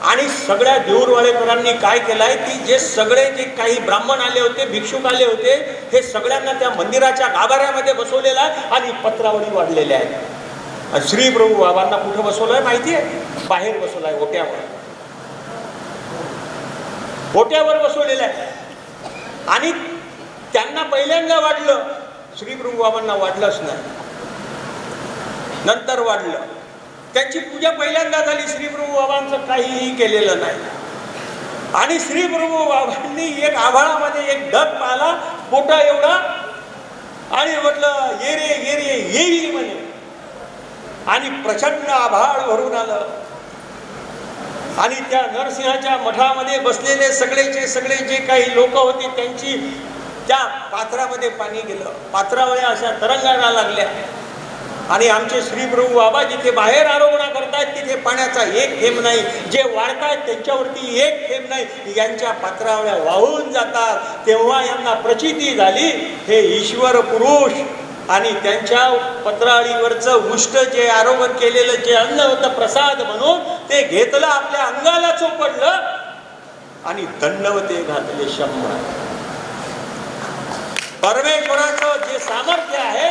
आणि सगळ्या देऊरवाळेकरांनी काय केलंय की जे सगळे जे काही ब्राह्मण आले होते, भिक्षुक आले होते, हे सगळ्यांना त्या मंदिराच्या गाभाऱ्यामध्ये बसवलेलं आहे आणि पत्रावळी वाढलेल्या आहेत. श्री प्रभू बाबांना कुठं बसवलंय माहिती आहे? बाहेर बसवलंय, ओट्यावर बसवलेलं आहे. आणि त्यांना पहिल्यांदा वाढलं, श्री प्रभू बाबांना वाढलंच नाही, नंतर वाढलं. त्यांची पूजा पहिल्यांदा झाली, श्री प्रभू बाबांचं काहीही केलेलं नाही. आणि श्री प्रभू बाबांनी एक आभाळामध्ये एक ढग पाहिला पोटा एवढा आणि म्हटलं ये रे ये रे येई म्हणे. आणि प्रचंड आभाळ भरून आलं आणि त्या नरसिंहाच्या मठामध्ये बसलेले सगळेचे सगळे जे काही लोक होते त्यांची त्या पात्रामध्ये पाणी गेलं. पात्रावळ्या अशा तरंगायला लागल्या आणि आमचे श्री प्रभू बाबा जिथे बाहेर आरोहणा करतायत तिथे पाण्याचा एक थेंब नाही, जे वाढतायत त्यांच्यावरती एक थेंब नाही, यांच्या पात्रावळ्या वाहून जातात. तेव्हा यांना प्रचिती झाली हे ईश्वर पुरुष आणि त्यांच्या पत्राळीवरचं उष्ट जे आरोहण केलेलं जे अन्न होतं प्रसाद म्हणून ते घेतलं, आपल्या अंगाला चोपडलं आणि दंडवते घातले 100. परमेश्वराचं जे सामर्थ्य आहे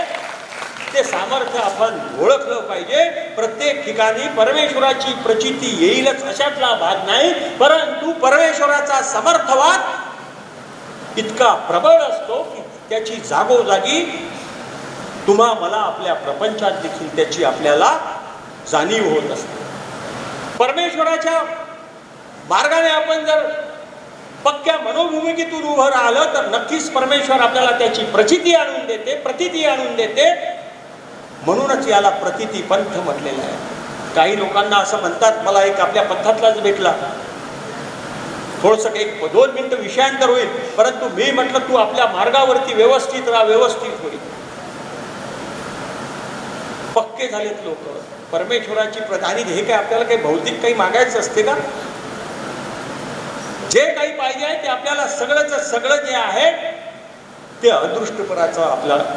ते सामर्थ्य आपण ओळखलं पाहिजे. प्रत्येक ठिकाणी परमेश्वराची प्रचिती येईलच अशातला भाग नाही, परंतु परमेश्वराचा समर्थवाद इतका प्रबळ असतो की त्याची जागोजागी तुम्हा मला आपल्या प्रपंचात देखील त्याची आपल्याला जाणीव होत असते. परमेश्वराच्या मार्गाने आपण जर पक्क्या मनोभूमिकेतून उभं राहिलं तर नक्कीच परमेश्वर आपल्याला त्याची प्रचिती आणून देते, प्रतीती आणून देते. म्हणूनच याला प्रतीती पंथ म्हटलेला आहे. काही लोकांना असं म्हणतात, मला एक आपल्या पंथातलाच भेटला, थोडंसं एक 2 मिनिटं विषयांतर होईल, परंतु मी म्हटलं तू आपल्या मार्गावरती व्यवस्थित राहा, व्यवस्थित होईल. पक्के झालेत लोक परमेश्वराची आणि हे काय आपल्याला काही भौतिक काही मागायचं असते का? जे काही पाहिजे आहे ते आपल्याला सगळंच सगळं जे आहे ते अदृष्टपराचं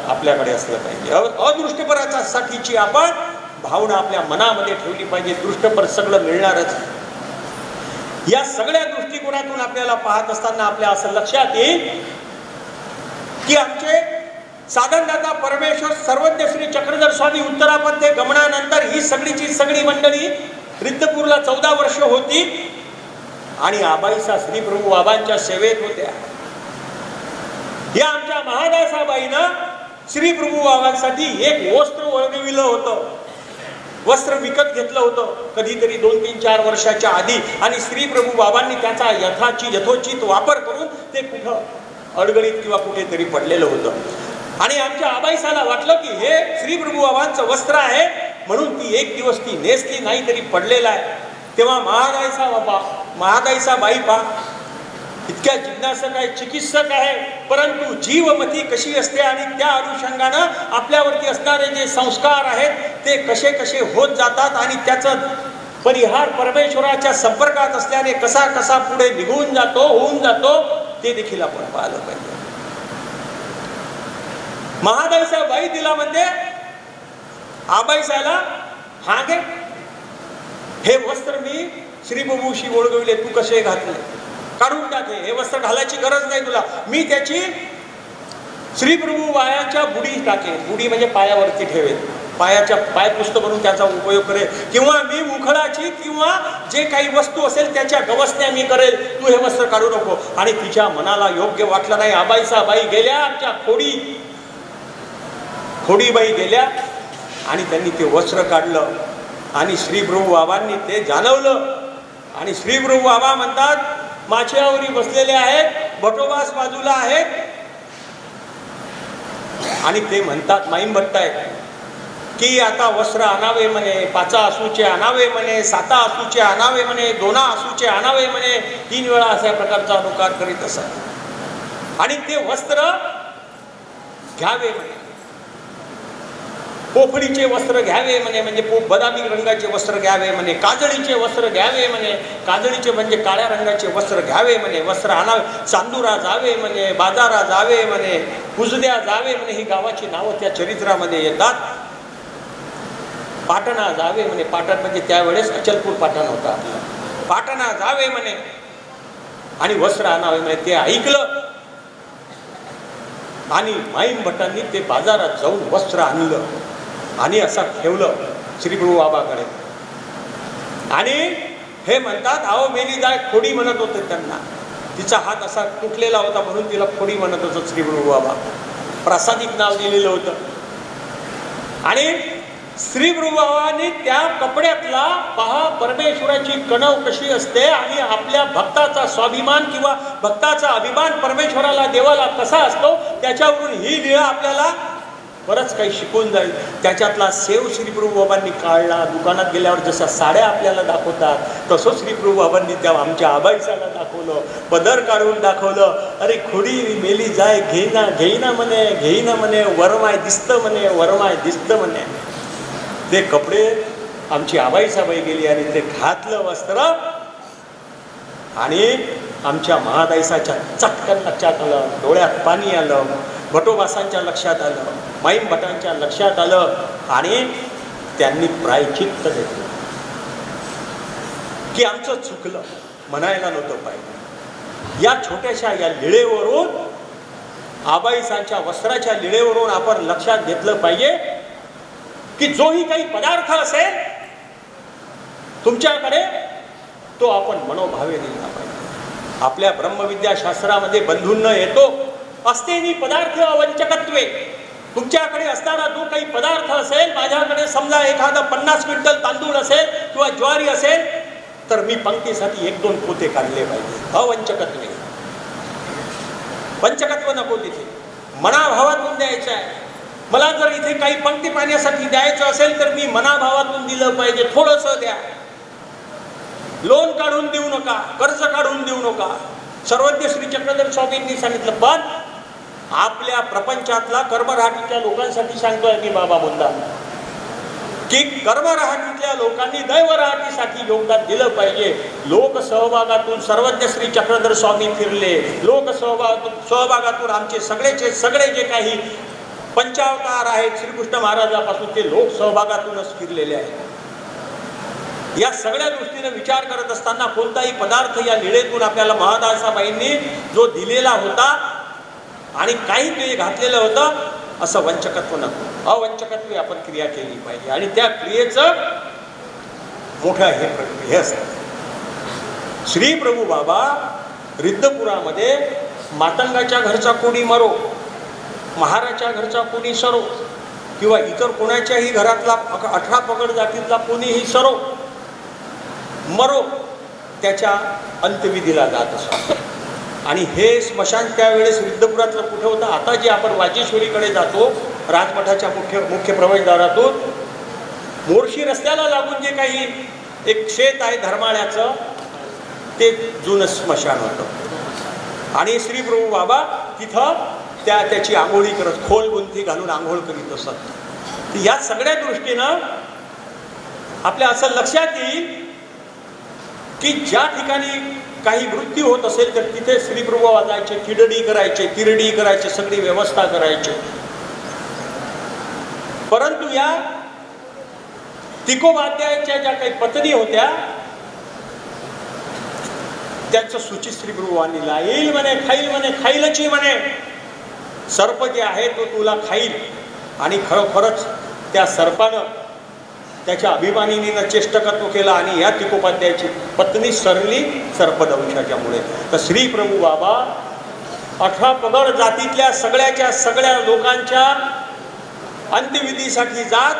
आपल्याकडे असलं पाहिजे. अदृष्टपराच्या साठीची आपण भावना आपल्या मनामध्ये ठेवली पाहिजे. दृष्टपर सगळं मिळणारच. या सगळ्या दृष्टिकोनातून आपल्याला पाहत असताना आपल्या असं लक्षात येईल की आमचे साधनदाता परमेश्वर सर्वज्ञ श्री चक्रधर स्वामी उत्तरापंथे गमनानंतर ही सगळीची सगळी मंडळी रिद्धपूरला 14 वर्ष होती आणि आबाईसा श्री प्रभू बाबांच्या सेवेत होत्या. या आमच्या महादासाबाईनं श्री प्रभू बाबांसाठी एक वस्त्र वळविलं होतं, वस्त्र विकत घेतलं होतं कधीतरी 2-3-4 वर्षाच्या आधी आणि श्री प्रभू बाबांनी त्याचा यथोचित वापर करून ते कुठं अडगळीत किंवा कुठेतरी पडलेलं होतं. आणि आमच्या आबाईसाला वाटलं की हे श्री प्रभू बाबांचं वस्त्र आहे म्हणून ती एक दिवस ती नेसली नाही तरी पडलेला आहे. तेव्हा महादाईसा बाई इतक्या जिज्ञासक आहे, चिकित्सक आहे, परंतु जीवमती कशी असते आणि त्या अनुषंगानं आपल्यावरती असणारे जे संस्कार आहेत ते कसे कसे होत जातात आणि त्याचा परिहार परमेश्वराच्या संपर्कात असल्याने कसा कसा पुढे निघून जातो, होऊन जातो ते देखील आपण पाहिलं पाहिजे. महादाईसा बाई तिला म्हणते, आबाईसाला हा घे, हे वस्त्र मी श्री प्रभूशी ओळगविले, तू कसे घातले, काढून टाके, हे वस्त्र घालायची गरज नाही तुला, मी त्याची श्री प्रभू पायाच्या बुडी टाकेन, बुडी म्हणजे पायावरती ठेवेन, पायाच्या पायपुस्त म्हणून त्याचा उपयोग करेल, किंवा मी उखळाची किंवा जे काही वस्तू असेल त्याच्या गवसण्या मी करेल, तू हे वस्त्र काढू नको. आणि तिच्या मनाला योग्य वाटलं नाही. आबाईसा बाई गेल्या, आमच्या खोडीबाई गेल्या आणि त्यांनी ते वस्त्र काढलं आणि श्री प्रभू बाबांनी ते जाणवलं. आणि श्री प्रभू बाबा म्हणतात, माचेवरी बसलेले आहेत, भटोबास बाजूला आहेत आणि ते म्हणतात, माईम भट्टाय की आता वस्त्र आणावे म्हणे, 5 आसूचे आणावे म्हणे, 7 आसूचे आणावे म्हणे, 2 आसूचे आणावे म्हणे, 3 वेळा अशा प्रकारचा अनुकार करीत असत. आणि ते वस्त्र घ्यावे म्हणे, पोफडीचे वस्त्र घ्यावे म्हणे, म्हणजे बदामी रंगाचे वस्त्र घ्यावे म्हणे, काजळीचे वस्त्र घ्यावे म्हणे, काजळीचे म्हणजे काळ्या रंगाचे वस्त्र घ्यावे म्हणे, वस्त्र आणावे, चांदुरा जावे म्हणे, बाजारा जावे म्हणे, कुजद्या जावे म्हणे, ही गावाची नावं त्या चरित्रामध्ये येतात. पाटणा जावे म्हणे, पाटण म्हणजे त्यावेळेस अचलपूर पाटण होता आपला, पाटणा जावे म्हणे आणि वस्त्र आणावे म्हणे. ते ऐकलं आणि माईम भटांनी ते बाजारात जाऊन वस्त्र आणलं आणि असं ठेवलं श्रीप्रभू बाबाकडे. आणि हे म्हणतात, अहो मेली जाय खोडी म्हणत होते त्यांना. तिचा हात असा तुटलेला होता म्हणून तिला खोडी म्हणत होतं श्रीप्रभू बाबा. प्रासादिक नाव दिलेलं होतं. आणि श्रीप्रभू बाबांनी त्या कपड्यातला पहा परमेश्वराची कणव कशी असते आणि आपल्या भक्ताचा स्वाभिमान किंवा भक्ताचा अभिमान परमेश्वराला देवाला कसा असतो त्याच्यावरून ही लीळा आपल्याला बरंच काही शिकून जाईल. त्याच्यातला सेव श्रीप्रभू बाबांनी काढला. दुकानात गेल्यावर जशा साड्या आपल्याला दाखवतात तसं श्रीप्रभू बाबांनी त्या आमच्या आबाईसाला दाखवलं. पदर काढून दाखवलं. अरे खोडी मेली जाय घेईना घेईना म्हणे, घेईना म्हणे, वरमाय दिसतं म्हणे, वरमाय दिसतं म्हणे. ते कपडे आमची आबाईसाबाई गेली आणि ते घातलं वस्त्र आणि आमच्या महादाईसाच्या चटकन लक्षात आलं, डोळ्यात पाणी आलं, भटोबासांच्या लक्षात आलं, माईम भटांच्या लक्षात आलं आणि त्यांनी प्रायचित्त घेतलं की आमचं चुकलं, म्हणायला नव्हतं पाहिजे. या छोट्याशा या लिळेवरून, आबाईसांच्या वस्त्राच्या लिळेवरून आपण लक्षात घेतलं पाहिजे की जोही काही पदार्थ असेल तुमच्याकडे तो आपण मनोभावे दिला पाहिजे. आपल्या ब्रह्मविद्या शास्त्रामध्ये बंधूंना येतो असतेनी पदार्थ अवंचकत्वे. तुमच्याकडे असणारा जो काही पदार्थ असेल, माझ्याकडे समजा एखादा 50 क्विंटल तांदूळ असेल किंवा ज्वारी असेल तर मी पंक्तीसाठी 1-2 पोते काढले पाहिजे. अवंचकत्वे. पंचकत्व नको तिथे, मनाभावातून द्यायचं आहे. मला जर इथे काही पंक्ती पाण्यासाठी द्यायचं असेल तर मी मनाभावातून दिलं पाहिजे. थोडंसं द्या. लोन काढून देऊ नका, कर्ज काढून देऊ नका. सर्वज्ञ श्री चक्रधर स्वामींनी सांगितलं. पण आपल्या प्रपंचातला कर्मराहाटीच्या लोकांसाठी सांगतोय मी बाबा मुद्दा की कर्मराहाटीतल्या लोकांनी दैवराहाटीसाठी योगदान दिलं पाहिजे. लोकसहभागातून सर्वज्ञ श्री चक्रधर स्वामी फिरले. लोकसहभागातून आमचे सगळेचे सगळे जे काही पंचावतार आहेत श्रीकृष्ण महाराजापासून ते लोक सहभागातूनच फिरलेले आहेत. या सगळ्या दृष्टीने विचार करत असताना कोणताही पदार्थ या लीळेतून आपल्याला महादासाबाईंनी जो दिलेला होता आणि काही ते घातलेलं होतं असं वंचकत्व नको. अवंचकत्वे आपण क्रिया केली पाहिजे आणि त्या क्रियेचं मोठं हे असतं. श्री प्रभू बाबा रिद्धपुरामध्ये मातंगाच्या घरचा कोणी मरो, महाराच्या घरचा कोणी सरो किंवा इतर कोणाच्याही घरातला 18 पगड जातीतला कोणीही सरो मरो त्याच्या अंत्यविधीला जात असतो. आणि हे स्मशान त्यावेळेस रिद्धपुरातलं कुठं होतं. आता जे आपण वाजेश्वरीकडे जातो राजमठाच्या मुख्य प्रवेशद्वारातून मोर्शी रस्त्याला लागून जे काही एक शेत आहे धर्माळ्याचं ते जुनं स्मशान होतं. आणि श्री प्रभू बाबा तिथं त्याची आंघोळी करत, खोल गुंथी घालून आंघोळ करीत असत. या सगळ्या दृष्टीनं आपल्या असं लक्षात येईल की ज्या ठिकाणी काही मृत्यू होत असेल तर तिथे श्रीप्रभू वाजायचे, किरडी करायचे, सगळी व्यवस्था करायची. परंतु या तिकोबाध्यायाच्या ज्या काही पत्नी होत्या त्यांचं सूचित श्रीप्रभूंनी येईल म्हणे, खाईल म्हणे, खाईलची म्हणे. सर्प जे आहे तो तुला खाईल. आणि खरोखरच त्या सर्पानं त्याच्या अभिमानीनं चेष्टकत्व केलं आणि या तिकोपाध्यायाची पत्नी सरली सर्पदंशाच्यामुळे. तर श्री प्रभू बाबा 18 पगड जातीतल्या सगळ्या लोकांच्या अंत्यविधीसाठी जात,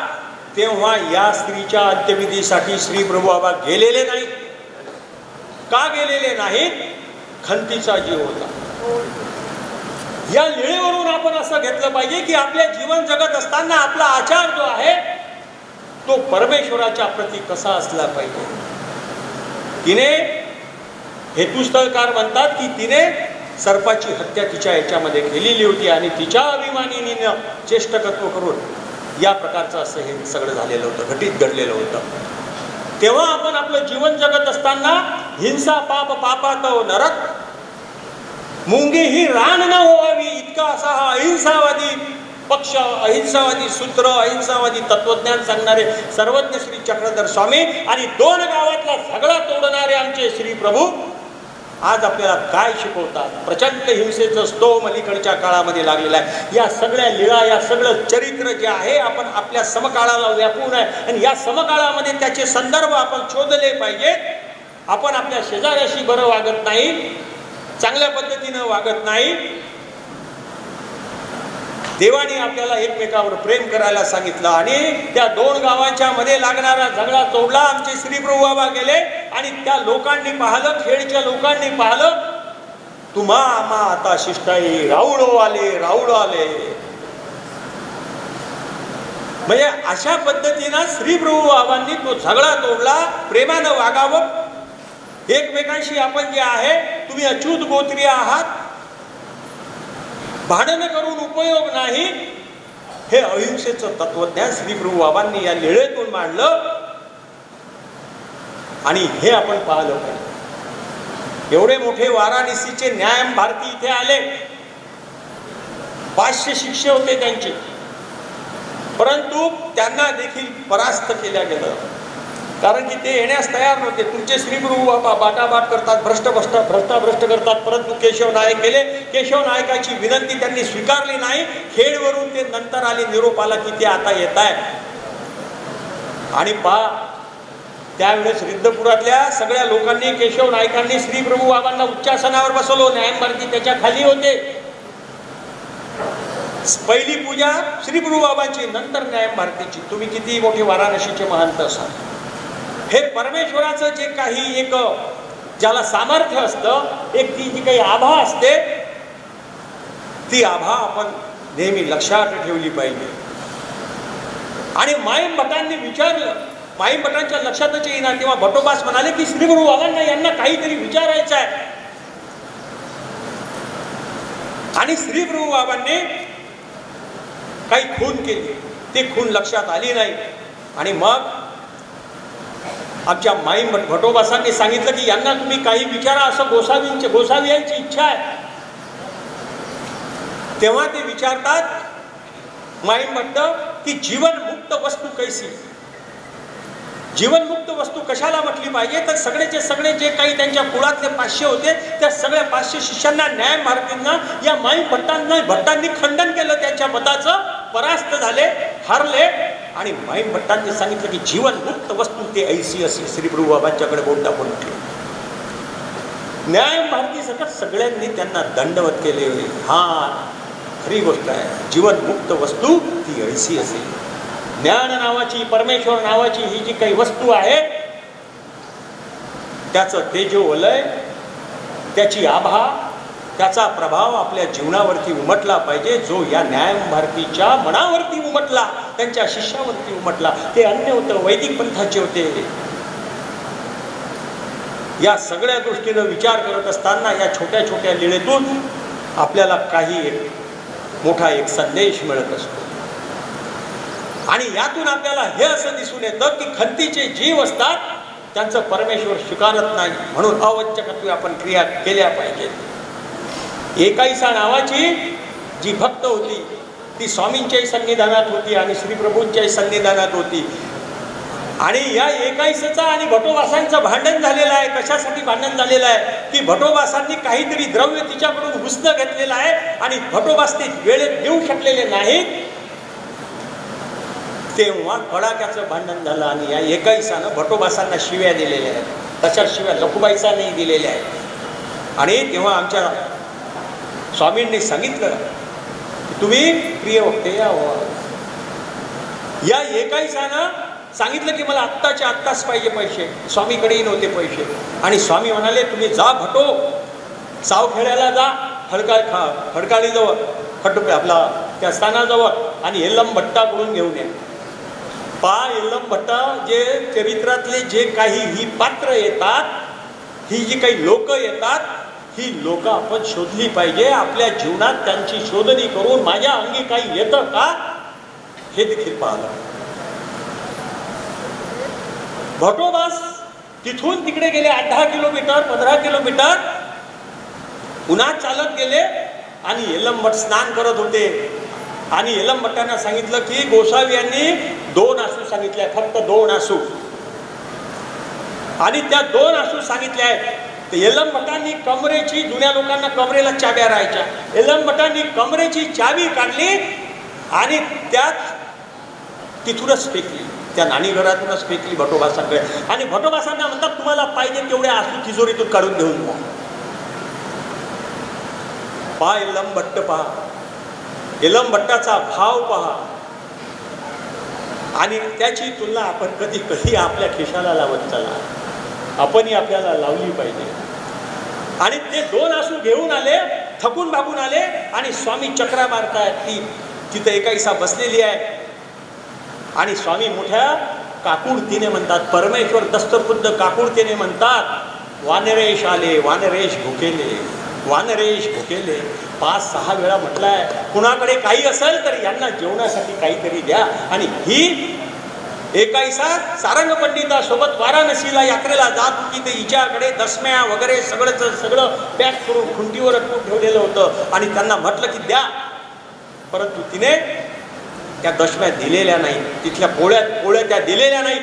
तेव्हा या स्त्रीच्या अंत्यविधीसाठी श्री प्रभू बाबा गेलेले नाहीत. का गेलेले नाहीत? खंतीचा जीव होता. या लीळेवरून आपण असं घेतलं पाहिजे की आपल्या जीवन जगत असताना आपला आचार जो आहे तो परमेश्वराच्या प्रती कसा असला पाहिजे. तिने हेतुस्थळकार म्हणतात की तिने सर्पाची हत्या तिच्या याच्यामध्ये केलेली होती आणि तिच्या अभिमानीनं चेष्टकत्व करून या प्रकारचं असं हे सगळं झालेलं होतं, घटित घडलेलं होतं. तेव्हा आपण आपलं जीवन जगत असताना हिंसा पाप पापात नरक मुंगी ही रान न व्हावी इतका असा हा अहिंसावादी पक्ष, अहिंसावादी सूत्र, अहिंसावादी तत्वज्ञान सांगणारे सर्वज्ञ श्री चक्रधर स्वामी आणि 2 गावातला झगडा तोडणारे आमचे श्री प्रभू आज आपल्याला काय शिकवतात. प्रचंड हिंसेचं स्तोम अलीकडच्या काळामध्ये लागलेलं आहे. या सगळ्या लीळा, या सगळं चरित्र जे आहे आपण आपल्या समकाळाला व्यापून आहे आणि या समकाळामध्ये त्याचे संदर्भ आपण शोधले पाहिजे. आपण आपल्या शेजाऱ्याशी बरं वागत नाही, चांगल्या पद्धतीनं वागत नाही. देवाने आपल्याला एकमेकावर प्रेम करायला सांगितलं आणि त्या 2 गावांच्या मध्ये लागणारा झगडा तोडला. आमचे श्री प्रभू बाबा गेले आणि त्या लोकांनी पाहिलं, खेडच्या लोकांनी पाहिलं, तुम्हा आम्हा आता शिष्टाई, राऊळो आले, राऊळ आले. म्हणजे अशा पद्धतीनं श्री प्रभू बाबांनी तो झगडा तोडला. प्रेमानं वागावं एकमेकांशी. आपण जे आहे, तुम्ही अच्युत गोत्री आहात, भांडण करून उपयोग नाही. हे अहिंसेचं तत्वज्ञान श्री प्रभू बाबांनी या लीळेतून मांडलं आणि हे आपण पाहिलं पाहिजे. एवढे मोठे वाराणसीचे न्यायम भारती इथे आले, 500 शिष्य होते त्यांचे, परंतु त्यांना देखील परास्त केल्या गेलं. कारण की ते येण्यास तयार नव्हते. तुमचे श्री प्रभू बाबा बाटाबाट करतात, भ्रष्ट करतात. परंतु केशव नायक गेले. केशव नायकाची विनंती त्यांनी स्वीकारली नाही. खेडवरून ते नंतर आले, निरोप आला की ते आता येत आहे. आणि त्यावेळेस रिद्धपुरातल्या सगळ्या लोकांनी, केशव नायकांनी श्री प्रभू बाबांना उच्चासनावर बसवलं. न्यायमूर्ती त्याच्या खाली होते. पहिली पूजा श्री प्रभू बाबांची, नंतर न्यायमूर्तीची. तुम्ही किती मोठे वाराणसीचे महंत असाल, हे परमेश्वराचं जे काही एक ज्याला सामर्थ्य असतं, एक ती जी काही आभा असते, ती आभा आपण नेहमी लक्षात ठेवली पाहिजे. आणि माईम भटांनी विचारलं, माईम भटांच्या लक्षातच येईना, तेव्हा भटोबास म्हणाले की श्री गुरु बाबांना यांना काहीतरी विचारायचं आहे. आणि श्री प्रभू बाबांनी काही खून केली, ते खून लक्षात आली नाही. आणि मग आमच्या माईम भटोबासांनी सांगितलं की यांना तुम्ही काही विचारा, असं गोसावी यांची इच्छा आहे. तेव्हा ते विचारतात, माईम भट्ट, की जीवनमुक्त वस्तू कैसी. जीवनमुक्त वस्तू कशाला म्हटली पाहिजे, तर सगळेचे सगळे जे काही त्यांच्या कुळातले 500 होते, त्या सगळ्या 500 शिष्यांना, न्याय भारतींना या माईम भट्टांनी खंडन केलं. त्यांच्या मताचं परास्त झाले, हारले. आणि माईम भट्टांनी सांगितलं की जीवनमुक्त वस्तू ते ऐसी असे. श्री प्रभू बाबांच्याकडे बोट दाखवून म्हटले. न्याय भारती सकट सगळ्यांनी त्यांना दंडवत केले. हा खरी गोष्ट आहे, जीवनमुक्त वस्तू ती ऐसी असे. ज्ञान नावाची, परमेश्वर नावाची ही जी काही वस्तू आहे, त्याचं तेजोवलय, त्याची आभा, त्याचा प्रभाव आपल्या जीवनावरती उमटला पाहिजे. जो या न्याय भारतीच्या मनावरती उमटला, त्यांच्या शिष्यावरती उमटला, ते अन्य होतं, वैदिक पंथाचे होते. या सगळ्या दृष्टीनं विचार करत असताना या छोट्या छोट्या लीळेतून आपल्याला काही मोठा एक संदेश मिळत असतो. आणि यातून आपल्याला हे असं दिसून येतं की खंतीचे जीव असतात, त्यांचं परमेश्वर स्वीकारत नाही. म्हणून अवच्चकत्व आपण क्रिया केल्या पाहिजेत. एकाईसा नावाची जी भक्त होती, ती स्वामींच्याही सन्निधानात होती आणि श्री प्रभूंच्याही सन्निधानात होती. आणि या एकाईसाचा आणि भटोबासांचं भांडण झालेलं आहे. कशासाठी भांडण झालेलं आहे की भटोबासांनी काहीतरी द्रव्य तिच्याकडून हुसनं घेतलेलं आहे आणि भटोबास ते वेळेत देऊ शकलेले नाहीत. तेव्हा कडाक्याचं भांडण झालं आणि या एकाईसानं भटोबासांना शिव्या दिलेल्या आहेत. तशा शिव्या लखुबाईसांनी दिलेल्या आहेत. आणि तेव्हा आमच्या स्वामींनी सांगितलं की तुम्ही प्रिय वक्ते यावं. या एकाईसानं सांगितलं की मला आत्ताच्या आत्ताच पाहिजे पैसे. स्वामीकडेही नव्हते पैसे. आणि स्वामी म्हणाले तुम्ही जा भटो, सावखेड्याला जा, खडकाळीजवळ आपला त्या स्थानाजवळ, आणि यल्लम भट्टाकडून घेऊन ये. यल्लम भट्टा जे चरित्रातले जे काही ही पात्र येतात, ही जी काही लोक येतात, ही लोक आपण शोधली पाहिजे. आपल्या जीवनात त्यांची शोधणी करून माझ्या अंगी काही येतं का हे देखील पाहिलं. भटोबास तिथून तिकडे गेले 8-10 किलोमीटर, 15 किलोमीटर उन्हात चालत गेले. आणि यल्लम भट स्नान करत होते. आणि यलम भट्टांना सांगितलं की गोसावी यांनी 2 आसू सांगितले, फक्त 2 आसू, आणि त्या 2 आसू सांगितले आहेत. तर यलम भट्टांनी कमरेची, जुन्या लोकांना कमरेला चाव्या राहायच्या, यलम भट्टांनी कमरेची चावी काढली आणि त्यात तिथूनच फेकली, त्या नाणी घरातूनच फेकली भटोबासांकडे. आणि भटोबासांना म्हणतात तुम्हाला पाहिजे तेवढे आसू तिजोरीतून काढून देऊन द्या. पहा यलम भट्ट, पहा यलम भट्टाचा भाव पहा, आणि त्याची तुलना आपण कधी कधी आपल्या खिशाला लावत चला, आपणही आपल्याला लावली पाहिजे. आणि ते 2 आसू घेऊन आले, थकून भागून आले, आणि स्वामी चक्रा मारतायत. ती तिथं एकाईसा बसलेली आहे, आणि स्वामी मोठ्या काकुळतीने म्हणतात, परमेश्वर दस्तखुद्द काकुळतीने म्हणतात, वानरेश आले, वानरेश भुकेले, वानरेश भुकेले. 5-6 वेळा म्हटलाय, कुणाकडे काही असेल तर यांना जेवणासाठी काहीतरी द्या. आणि ही एकाईसा सारंग पंडितासोबत वाराणसीला यात्रेला जात होती. ते हिच्याकडे दशम्या वगैरे सगळं पॅक करून खुंटीवर अटकून ठेवलेलं होतं, आणि त्यांना म्हटलं की द्या, परंतु तिने त्या दशम्या दिलेल्या नाहीत, तिथल्या पोळ्या त्या दिलेल्या नाहीत.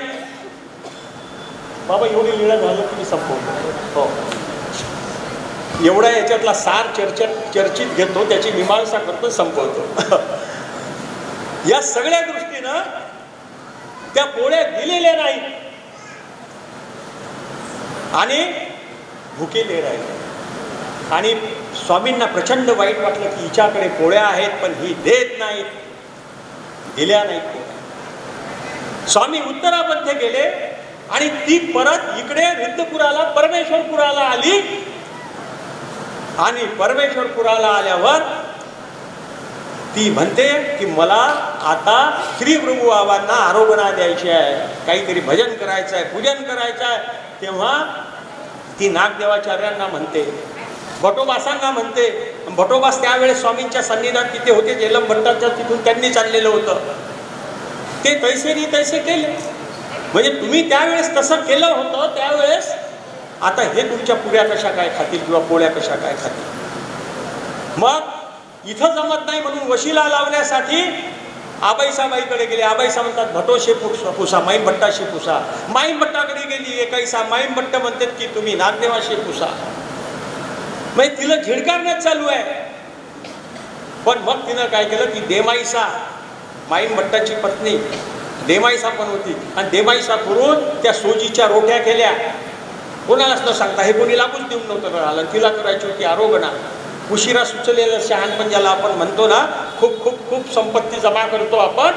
बाबा एवढी लीळा झालं तुम्ही संपवतो. हो, एवढा याच्यातला सार चर्चित घेतो, त्याची मीमांसा करतो, संपवतो. या सगळ्या दृष्टीनं त्या पोळ्या दिलेल्या नाहीत आणि भुकेले राहिले. आणि स्वामींना प्रचंड वाईट वाटलं की हिच्याकडे पोळ्या आहेत पण ही देत नाहीत, दिल्या नाहीत. स्वामी उत्तरामध्ये गेले आणि ती परत इकडे रिद्धपुराला, परमेश्वरपुराला आली. आणि परमेश्वरपुराला आल्यावर ती म्हणते की मला आता श्री प्रभू बाबांना आरोग्यना द्यायची आहे, काहीतरी भजन करायचं आहे, पूजन करायचं आहे. तेव्हा ती नागदेवाचार्यांना म्हणते, भटोबासांना म्हणते. भटोबास त्यावेळेस स्वामींच्या सन्निधानात तिथे होते, यलम भट्टाच्या तिथून त्यांनी चाललेलं होतं. ते तैसे केले, म्हणजे तुम्ही त्यावेळेस तसं केलं होतं, त्यावेळेस आता हे तुमच्या पुऱ्या कशा काय खातील किंवा पोळ्या कशा काय खातील. मग इथं जमत नाही म्हणून वशिला लावण्यासाठी आबाईसाबाईकडे गेले. आबाईसा म्हणतात भटोशे पुसा, माईम भट्टाशी पुसा. माईम भट्टाकडे गेली एकाईसा, माईम भट्ट म्हणतात की तुम्ही नागदेवाशी पुसा. म्हणजे तिला झिडकारण्यात चालू आहे. पण मग तिनं काय केलं की देमाईसा, माईम भट्टाची पत्नी देमाईसा पण होती, आणि देमाईसा करून त्या सोजीच्या रोट्या केल्या. कोणालाच न सांगता, हे कोणी लागून देऊन नव्हतं कळालं. तिला करायची होती आरोग्यना. उशिरा सुचलेलं शहाणपण ज्याला आपण म्हणतो ना, खूप खूप खूप संपत्ती जमा करतो आपण,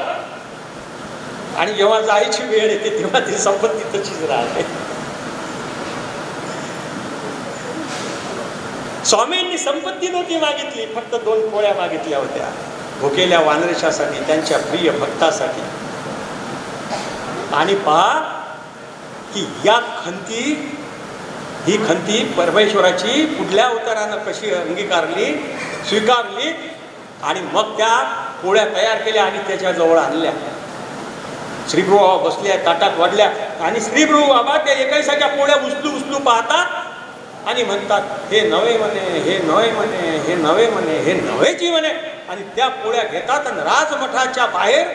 आणि जेव्हा जायची वेळ येते तेव्हा ती संपत्ती तशीच राहते. स्वामींनी संपत्ती नव्हती मागितली, फक्त 2 पोळ्या मागितल्या होत्या, भुकेल्या वानरेशासाठी, त्यांच्या प्रिय भक्तासाठी. आणि पहा की या ही खंती परमेश्वराची पुढल्या अवतारानं कशी अंगीकारली, स्वीकारली, आणि मग त्या पोळ्या तयार केल्या आणि त्याच्याजवळ आणल्या. श्रीप्रभू बाबा बसल्या, ताटात वाढल्या, आणि श्रीप्रभू बाबा त्या एकाईसाच्या पोळ्या उचलू पाहतात आणि म्हणतात, हे नवे म्हणे, हे नवे म्हणे, हे नवे म्हणे, हे नवेची म्हणे. आणि त्या पोळ्या घेतात आणि राजमठाच्या बाहेर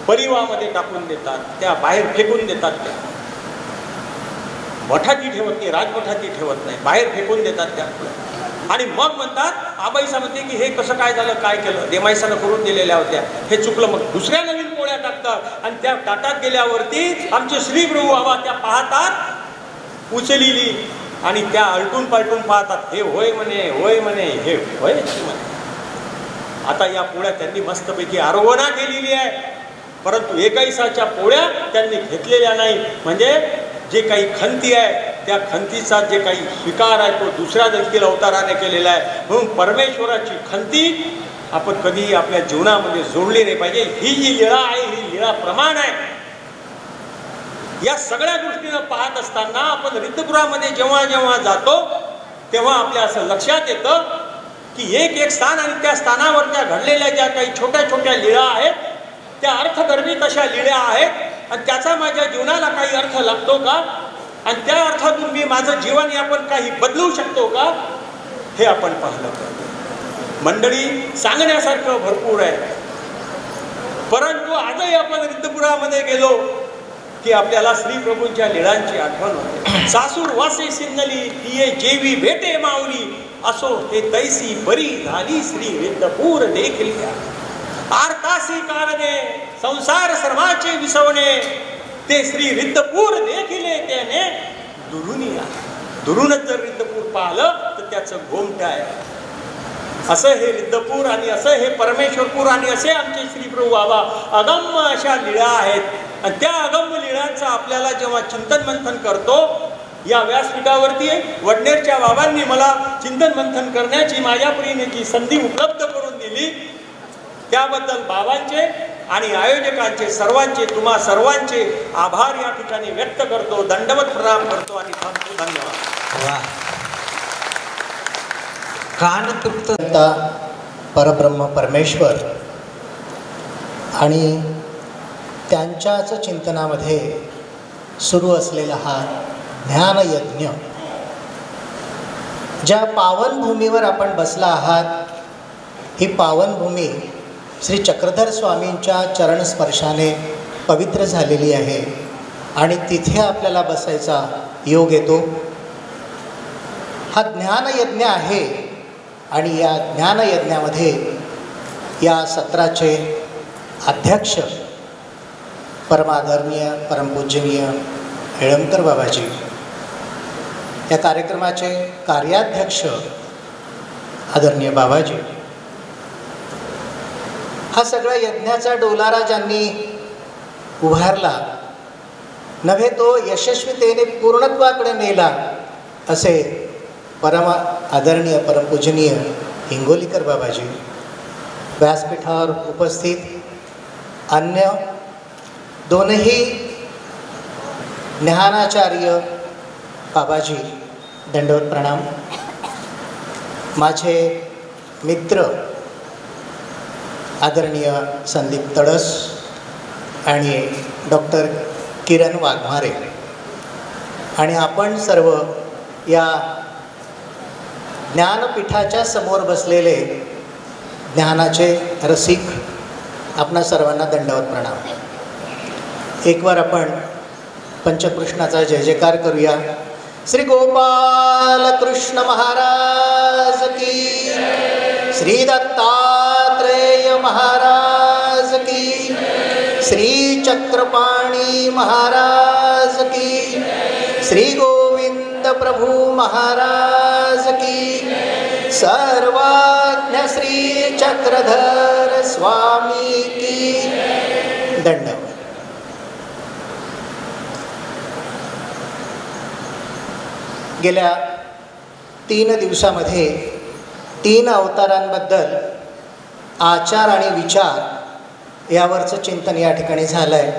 परिवारामध्ये टाकून देतात, त्या बाहेर फेकून देतात. त्या मठाची ठेवत नाही, राजमठाची ठेवत नाही, बाहेर फेकून देतात त्या. आणि मग म्हणतात, आबाईसा म्हणते की हे कसं काय झालं, काय केलं, देमाईसानं करून दिलेल्या होत्या, हे चुकलं. मग दुसऱ्या नवीन पोळ्या टाकतात, आणि त्या ताटात गेल्यावरती आमचे श्री प्रभू बाबा त्या पाहतात उचलेली, आणि त्या अलटून पालटून पाहतात, हे होय म्हणे, होय म्हणे, हे होय म्हणे. आता या पोळ्या त्यांनी मस्तपैकी आरोहणा केलेली आहे, परंतु एकाईसाच्या पोळ्या त्यांनी घेतलेल्या नाही. म्हणजे जे काही खंती आहे त्या खंतीचा जे काही स्वीकार आहे तो दुसऱ्या देखील अवताराने केलेला आहे. म्हणून परमेश्वराची खंती आपण कधीही आपल्या जीवनामध्ये जोडली नाही पाहिजे. ही जी लीळा आहे ही लीळा प्रमाण आहे. या सगळ्या गोष्टीनं पाहत असताना आपण रिद्धपुरामध्ये जेव्हा जेव्हा जातो तेव्हा आपल्या असं लक्षात येतं की एक स्थान, आणि त्या स्थानावरच्या घडलेल्या ज्या काही छोट्या छोट्या लीळा आहेत त्या अर्थगर्भित अशा लीळा आहेत, आणि त्याचा माझ्या जीवनाला काही अर्थ लागतो का, आणि त्या अर्थातून मी माझं जीवन यापन काही बदलू शकतो का, हे आपण पाहिलं पाहिजे. मंडळी सांगण्यासारखं भरपूर आहे, परंतु आजही आपण रिद्धपुरामध्ये गेलो की आपल्याला श्री प्रभूंच्या लीळांची आठवण होते. सासूर वासे सिन्नली तिये जेवी भेटे माऊली, असो हे तैसी बरी झाली श्री रिद्धपूर देखल्या. आरतासी कारणे संसार सर्वाचे विसवणे, ते श्री रिद्धपूर देखिले त्याने दुरुनिया. दुरूनच जर रिद्धपूर पाहिलं तर त्याचं घोमट आहे. असं हे रिद्धपूर आणि असं हे परमेश्वरपूर आणि असे आमचे श्री प्रभू बाबा अगम्य अशा लीळा आहेत. आणि त्या अगम्य लीळांचं आपल्याला जेव्हा चिंतन मंथन करतो, या व्यासपीठावरती वडनेरच्या बाबांनी मला चिंतन मंथन करण्याची माझ्या परीनेची संधी उपलब्ध करून दिली, त्याबद्दल बाबांचे आणि आयोजकांचे सर्वांचे तुम्हा सर्वांचे आभार या ठिकाणी व्यक्त करतो, दंडवत प्रणाम करतो आणि थांबतो. धन्यवाद. कानतृप्तता परब्रह्म परमेश्वर आणि त्यांच्याच चिंतनामध्ये सुरू असलेला हा ज्ञानयज्ञ, ज्या पावनभूमीवर आपण बसला आहात, ही पावनभूमी श्री चक्रधर स्वामींच्या चरणस्पर्शाने पवित्र झालेली आहे आणि तिथे आपल्याला बसायचा योग येतो. हा ज्ञानयज्ञ आहे आणि या ज्ञानयज्ञामध्ये या सत्राचे अध्यक्ष परमादरणीय परमपूजनीय हेळमकर बाबाजी, या कार्यक्रमाचे कार्याध्यक्ष आदरणीय बाबाजी, हा सगळा यज्ञाचा डोलारा ज्यांनी उभारला, नव्हे तो यशस्वीतेने पूर्णत्वाकडे नेला, असे परम आदरणीय परमपूजनीय हिंगोलीकर बाबाजी, व्यासपीठावर उपस्थित अन्य दोनही ज्ञानाचार्य बाबाजी, दंडवत प्रणाम. माझे मित्र आदरणीय संदीप तडस आणि डॉक्टर किरण वाघमारे आणि आपण सर्व या ज्ञानपीठाच्या समोर बसलेले ज्ञानाचे रसिक, आपणा सर्वांना दंडवत प्रणाम. एक बार आपण पंचकृष्णाचा जय जयकार करूया. श्री गोपाल कृष्ण महाराज की, श्री दत्तात्रेय महाराज की, श्री चक्रपाणी महाराज की, श्री गोविंद प्रभु महाराज की, सर्वज्ञ श्री चक्रधर स्वामी की. दंडवत. गेल्या 3 दिवसामध्ये 3 अवतारांबद्दल आचार आणि विचार यावरचं चिंतन या ठिकाणी झालं आहे.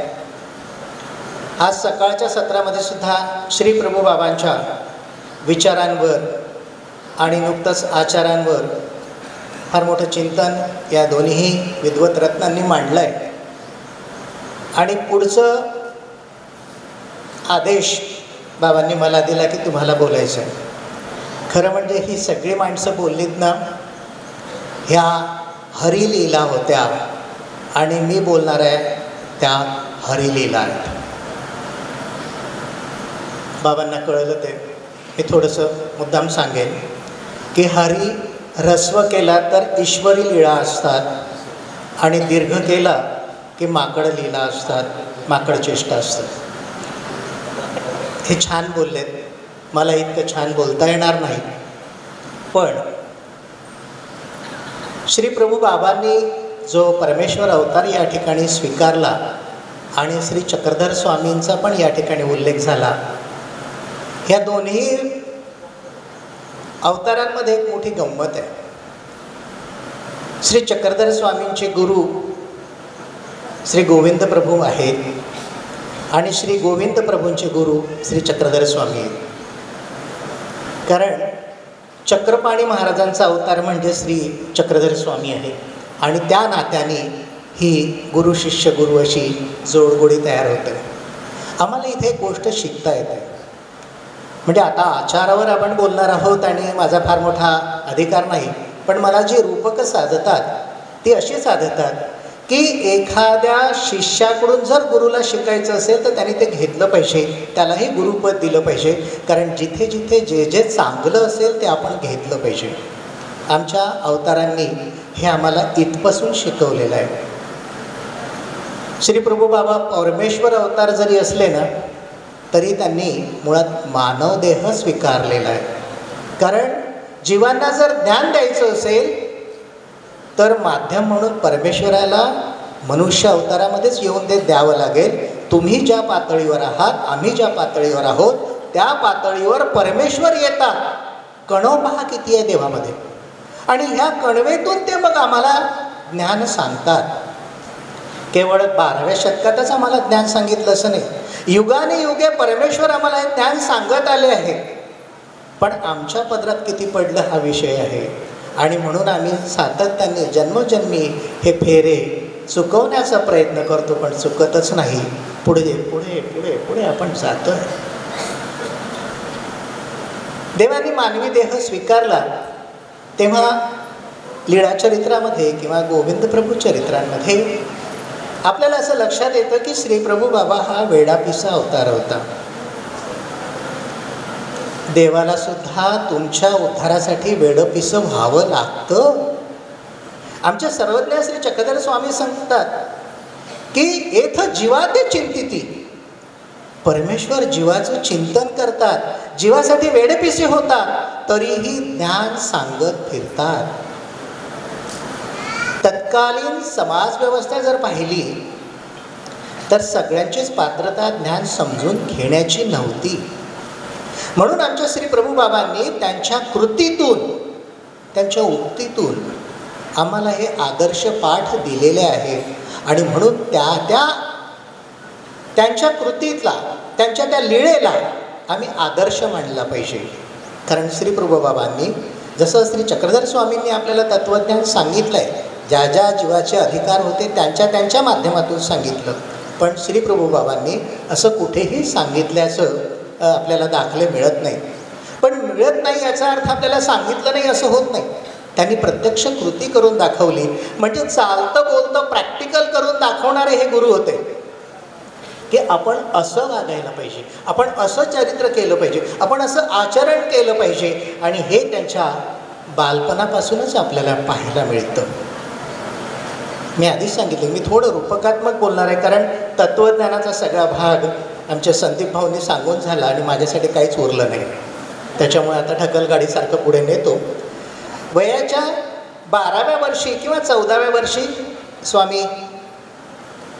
आज सकाळच्या सत्रामध्ये सुद्धा श्री प्रभू बाबांच्या विचारांवर आणि नुकतंच आचारांवर फार मोठं चिंतन या दोन्ही विद्वत रत्नांनी मांडलं आहे. आणि पुढचं आदेश बाबांनी मला दिला की तुम्हाला बोलायचं आहे. खरं म्हणजे ही सगळी माणसं बोललीत ना, ह्या हरिलीला होत्या आणि मी बोलणार आहे त्या हरिलीला आहेत. बाबांना कळलं ते मी थोडंसं मुद्दाम सांगेन की हरी ह्रस्व केला तर ईश्वरी लीळा असतात आणि दीर्घ केला की माकड लीला असतात, माकड चेष्टा असतात. हे छान बोललेत, मला इतकं छान बोलता येणार नाही, पण श्री प्रभू बाबांनी जो परमेश्वर अवतार या ठिकाणी स्वीकारला आणि श्री चक्रधर स्वामींचा पण या ठिकाणी उल्लेख झाला, ह्या दोन्ही अवतारांमध्ये एक मोठी गंमत आहे. श्री चक्रधर स्वामींचे गुरु श्री गोविंद प्रभू आहेत आणि श्री गोविंद प्रभूंचे गुरु श्री चक्रधर स्वामी आहेत. कारण चक्रपाणी महाराजांचा अवतार म्हणजे श्री चक्रधर स्वामी आहे आणि त्या नात्याने ही गुरु शिष्य गुरु अशी जोडगोडी तयार होते. आम्हाला इथे एक गोष्ट शिकता येते, म्हणजे आता आचारावर आपण बोलणार आहोत आणि माझा फार मोठा अधिकार नाही, पण मला जी रूपकं साधतात ती अशी साधतात की एखाद्या शिष्याकडून जर गुरुला शिकायचं असेल तर त्याने ते घेतलं पाहिजे, त्यालाही गुरुपद दिलं पाहिजे. कारण जिथे जिथे जे जे चांगलं असेल ते आपण घेतलं पाहिजे. आमच्या अवतारांनी हे आम्हाला इथपासून शिकवलेलं आहे. श्री प्रभू बाबा परमेश्वर अवतार जरी असले ना तरी त्यांनी मुळात मानवदेह स्वीकारलेला आहे. कारण जीवांना जर ज्ञान द्यायचं असेल तर माध्यम म्हणून परमेश्वराला मनुष्य अवतारामध्येच येऊन ते द्यावं लागेल. तुम्ही ज्या पातळीवर आहात, आम्ही ज्या पातळीवर आहोत त्या पातळीवर परमेश्वर येतात. कणोपहा किती आहे देवामध्ये, आणि ह्या कणवेतून ते मग आम्हाला ज्ञान सांगतात. केवळ 12व्या शतकातच आम्हाला ज्ञान सांगितलं असं नाही, युगाने युगे परमेश्वर आम्हाला हे ज्ञान सांगत आले आहे. पण आमच्या पदरात किती पडलं हा विषय आहे. आणि म्हणून आम्ही सातत्याने जन्मोजन्मी हे फेरे चुकवण्याचा प्रयत्न करतो, पण चुकतच नाही. पुढे पुढे पुढे पुढे आपण जातो. देवाने मानवी देह स्वीकारला तेव्हा लीळा चरित्रामध्ये किंवा गोविंद प्रभू चरित्रांमध्ये आपल्याला असं लक्षात येतं की श्री प्रभू बाबा हा वेडापिसा अवतार होता. देवाला सुद्धा तुमच्या उद्धारासाठी वेडपिसं व्हावं लागतं. आमचे सर्वज्ञ श्री चक्रधर स्वामी सांगतात की एथ जीवा ते चिंतिती. परमेश्वर जीवाचं चिंतन करतात, जीवासाठी वेडपिसे होतात, तरीही ज्ञान सांगत फिरतात. तत्कालीन समाज व्यवस्था जर पाहिली तर सगळ्यांचीच पात्रता ज्ञान समजून घेण्याची नव्हती. म्हणून आमच्या श्री प्रभू बाबांनी त्यांच्या कृतीतून, त्यांच्या उक्तीतून आम्हाला हे आदर्श पाठ दिलेले आहेत. आणि म्हणून त्यांच्या कृतीतला, त्यांच्या त्या लीळेला आम्ही आदर्श मानला पाहिजे. कारण श्री प्रभू बाबांनी जसं श्री चक्रधर स्वामींनी आपल्याला तत्त्वज्ञान सांगितलं आहे, ज्या ज्या जीवाचे अधिकार होते त्यांच्या माध्यमातून सांगितलं. पण श्री प्रभू बाबांनी असं कुठेही सांगितल्याचं आपल्याला दाखले मिळत नाही. पण मिळत नाही याचा अर्थ आपल्याला सांगितलं नाही असं होत नाही. त्यांनी प्रत्यक्ष कृती करून दाखवली. म्हणजे चालतं बोलतं प्रॅक्टिकल करून दाखवणारे हे गुरु होते की आपण असं वागायला पाहिजे, आपण असं चरित्र केलं पाहिजे, आपण असं आचरण केलं पाहिजे. आणि हे त्यांच्या बालपणापासूनच आपल्याला पाहायला मिळतं. मी आधीच सांगितलं, मी थोडं रूपकात्मक बोलणार आहे कारण तत्त्वज्ञानाचा सगळा भाग आमच्या संदीप भाऊंनी सांगून झाला आणि माझ्यासाठी काहीच उरलं नाही. त्याच्यामुळे आता ढकलगाडीसारखं पुढे नेतो. वयाच्या 12व्या वर्षी किंवा 14व्या वर्षी स्वामी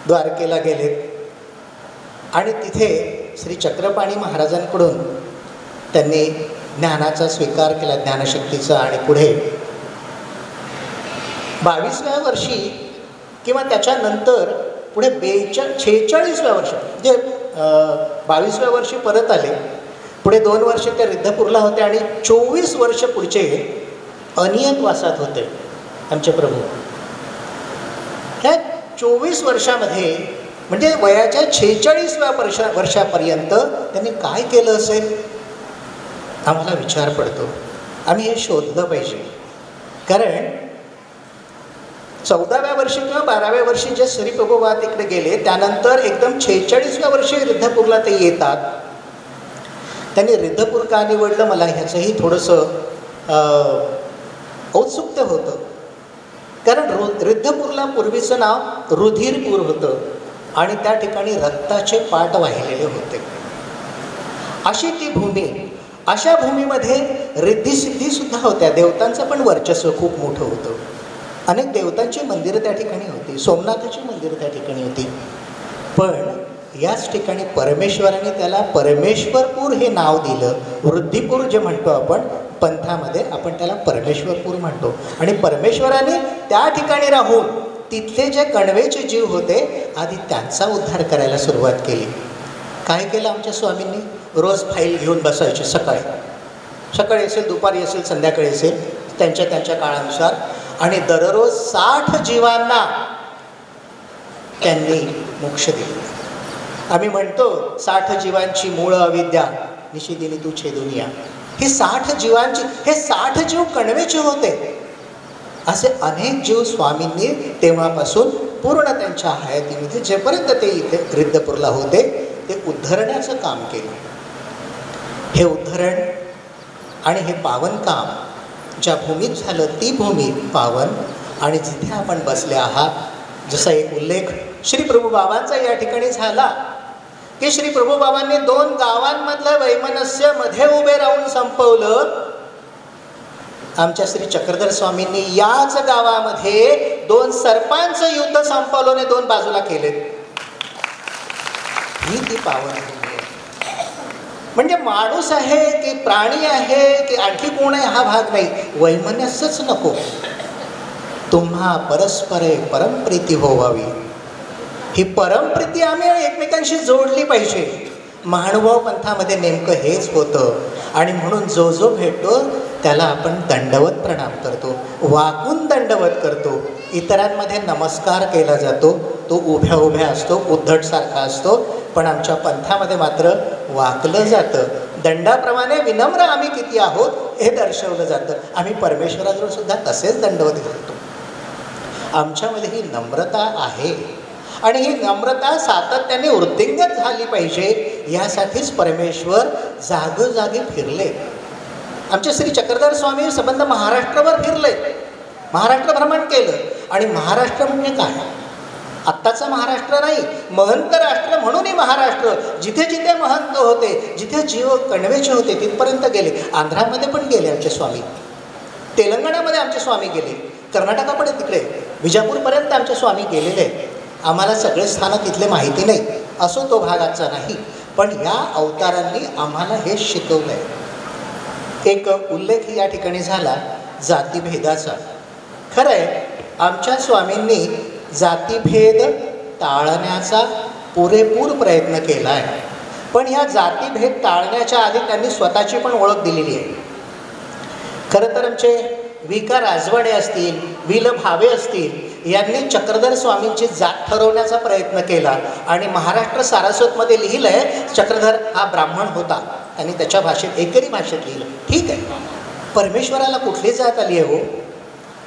द्वारकेला गेलेत आणि तिथे श्री चक्रपाणी महाराजांकडून त्यांनी ज्ञानाचा स्वीकार केला, ज्ञानशक्तीचा. आणि पुढे 22व्या वर्षी किंवा त्याच्यानंतर पुढे 46व्या वर्षी म्हणजे 22व्या वर्षी परत आले. पुढे 2 वर्ष ते रिद्धपूरला होते आणि 24 वर्ष पुढचे अनियतवासात होते आमचे प्रभू. ह्या 24 वर्षामध्ये म्हणजे वयाच्या 46व्या वर्षापर्यंत त्यांनी काय केलं असेल आम्हाला विचार पडतो. आम्ही हे शोधलं पाहिजे. कारण 14व्या वर्षी किंवा 12व्या वर्षी जे श्री प्रभुबा तिकडे गेले त्यानंतर एकदम 46व्या वर्षी रिद्धपूरला ते येतात. त्यांनी रिद्धपूर का निवडलं मला ह्याचंही थोडंसं औत्सुक्य होतं. कारण रिद्धपूरला पूर्वीचं नाव रुधिरपूर होतं आणि त्या ठिकाणी रक्ताचे पाट वाहिलेले होते. अशी ती भूमी, अशा भूमीमध्ये रिद्धिसिद्धीसुद्धा होत्या. देवतांचं पण वर्चस्व खूप मोठं होतं. अनेक देवतांची मंदिरं त्या ठिकाणी होती, सोमनाथाची मंदिरं त्या ठिकाणी होती. पण याच ठिकाणी परमेश्वराने त्याला परमेश्वरपूर हे नाव दिलं. वृद्धिपूर जे म्हणतो आपण पंथामध्ये, आपण त्याला परमेश्वरपूर म्हणतो. आणि परमेश्वराने त्या ठिकाणी राहून तिथले जे कणवेचे जीव होते आधी त्यांचा उद्धार करायला सुरुवात केली. काय केलं आमच्या स्वामींनी? रोज फाईल घेऊन बसायचे. सकाळी असेल, दुपारी असेल, संध्याकाळी असेल, त्यांच्या काळानुसार. आणि दररोज 60 जीवांना त्यांनी मोक्ष दिला. आम्ही म्हणतो 60 जीवांची मूळ अविद्या निशिदिनी तू छेदुनिया. हे 60 जीवांची, हे 60 जीव कणवेचे होते. असे अनेक जीव स्वामींनी तेव्हापासून पूर्ण त्यांच्या हयातीमध्ये जेपर्यंत ते इथे रिद्धपूरला होते ते उद्धरण्याचं काम केलं. हे उद्धरण आणि हे पावन काम ज्या भूमीत झालं ती भूमी पावन. आणि जिथे आपण बसले आहात, जसा एक उल्लेख श्री प्रभुबाबांचा या ठिकाणी झाला की श्री प्रभुबाबांनी 2 गावांमधलं वैमनस्य मध्ये उभे राहून संपवलं. आमच्या श्री चक्रधर स्वामींनी याच गावामध्ये 2 सर्पांचं युद्ध संपवलं आणि 2 बाजूला केलेत. ही ती पावन भूमी आहे. म्हणजे माणूस आहे की प्राणी आहे की आणखी कोण आहे हा भाग नाही, वैमनस्यच नको. तुम्हा परस्परे परमप्रीती होवावी. ही परमप्रीती आम्ही एकमेकांशी जोडली पाहिजे. महानुभाव पंथामध्ये नेमकं हेच होतं. आणि म्हणून जो जो भेटतो त्याला आपण दंडवत प्रणाम करतो, वाकून दंडवत करतो. इतरांमध्ये नमस्कार केला जातो, तो उभ्या उभ्या असतो, उद्धटसारखा असतो. पण आमच्या पंथामध्ये मात्र वाकलं जातं. दंडाप्रमाणे विनम्र आम्ही किती आहोत हे दर्शवलं जातं. आम्ही परमेश्वराजवळ सुद्धा तसेच दंडवत घालतो. आमच्यामध्ये ही नम्रता आहे आणि ही नम्रता सातत्याने वृद्धिंगत झाली पाहिजे. यासाठीच परमेश्वर जागोजागी फिरले. आमचे श्री चक्रधर स्वामी संबंध महाराष्ट्रभर फिरले, महाराष्ट्र भ्रमण केलं. आणि महाराष्ट्र म्हणजे काय? आत्ताचा महाराष्ट्र नाही, महंत राष्ट्र म्हणूनही महाराष्ट्र. जिथे जिथे महंत होते, जिथे जीव कणवेचे होते तिथपर्यंत गेले. आंध्रामध्ये पण गेले आमचे स्वामी, तेलंगणामध्ये आमचे स्वामी गेले, कर्नाटकाकडे तिकडे विजापूरपर्यंत आमचे स्वामी गेलेले. आम्हाला सगळे स्थानं तिथले माहिती नाही, असो तो भाग आजचा नाही. पण या अवतारांनी आम्हाला हे शिकवलं आहे. एक उल्लेख या ठिकाणी झाला जातीभेदाचा. खरं आहे आमच्या स्वामींनी जातीभेद टाळण्याचा पुरेपूर प्रयत्न केला आहे. पण ह्या जातीभेद टाळण्याच्या आधी त्यांनी स्वतःची पण ओळख दिलेली आहे. खरं तर आमचे विका राजवाडे असतील, विल भावे असतील, यांनी चक्रधर स्वामींची जात ठरवण्याचा प्रयत्न केला. आणि महाराष्ट्र सारस्वतमध्ये लिहिलं आहे चक्रधर हा ब्राह्मण होता. आणि त्याच्या भाषेत एकरी भाषेत लिहिलं. ठीक आहे, परमेश्वराला कुठली जात आली आहे हो?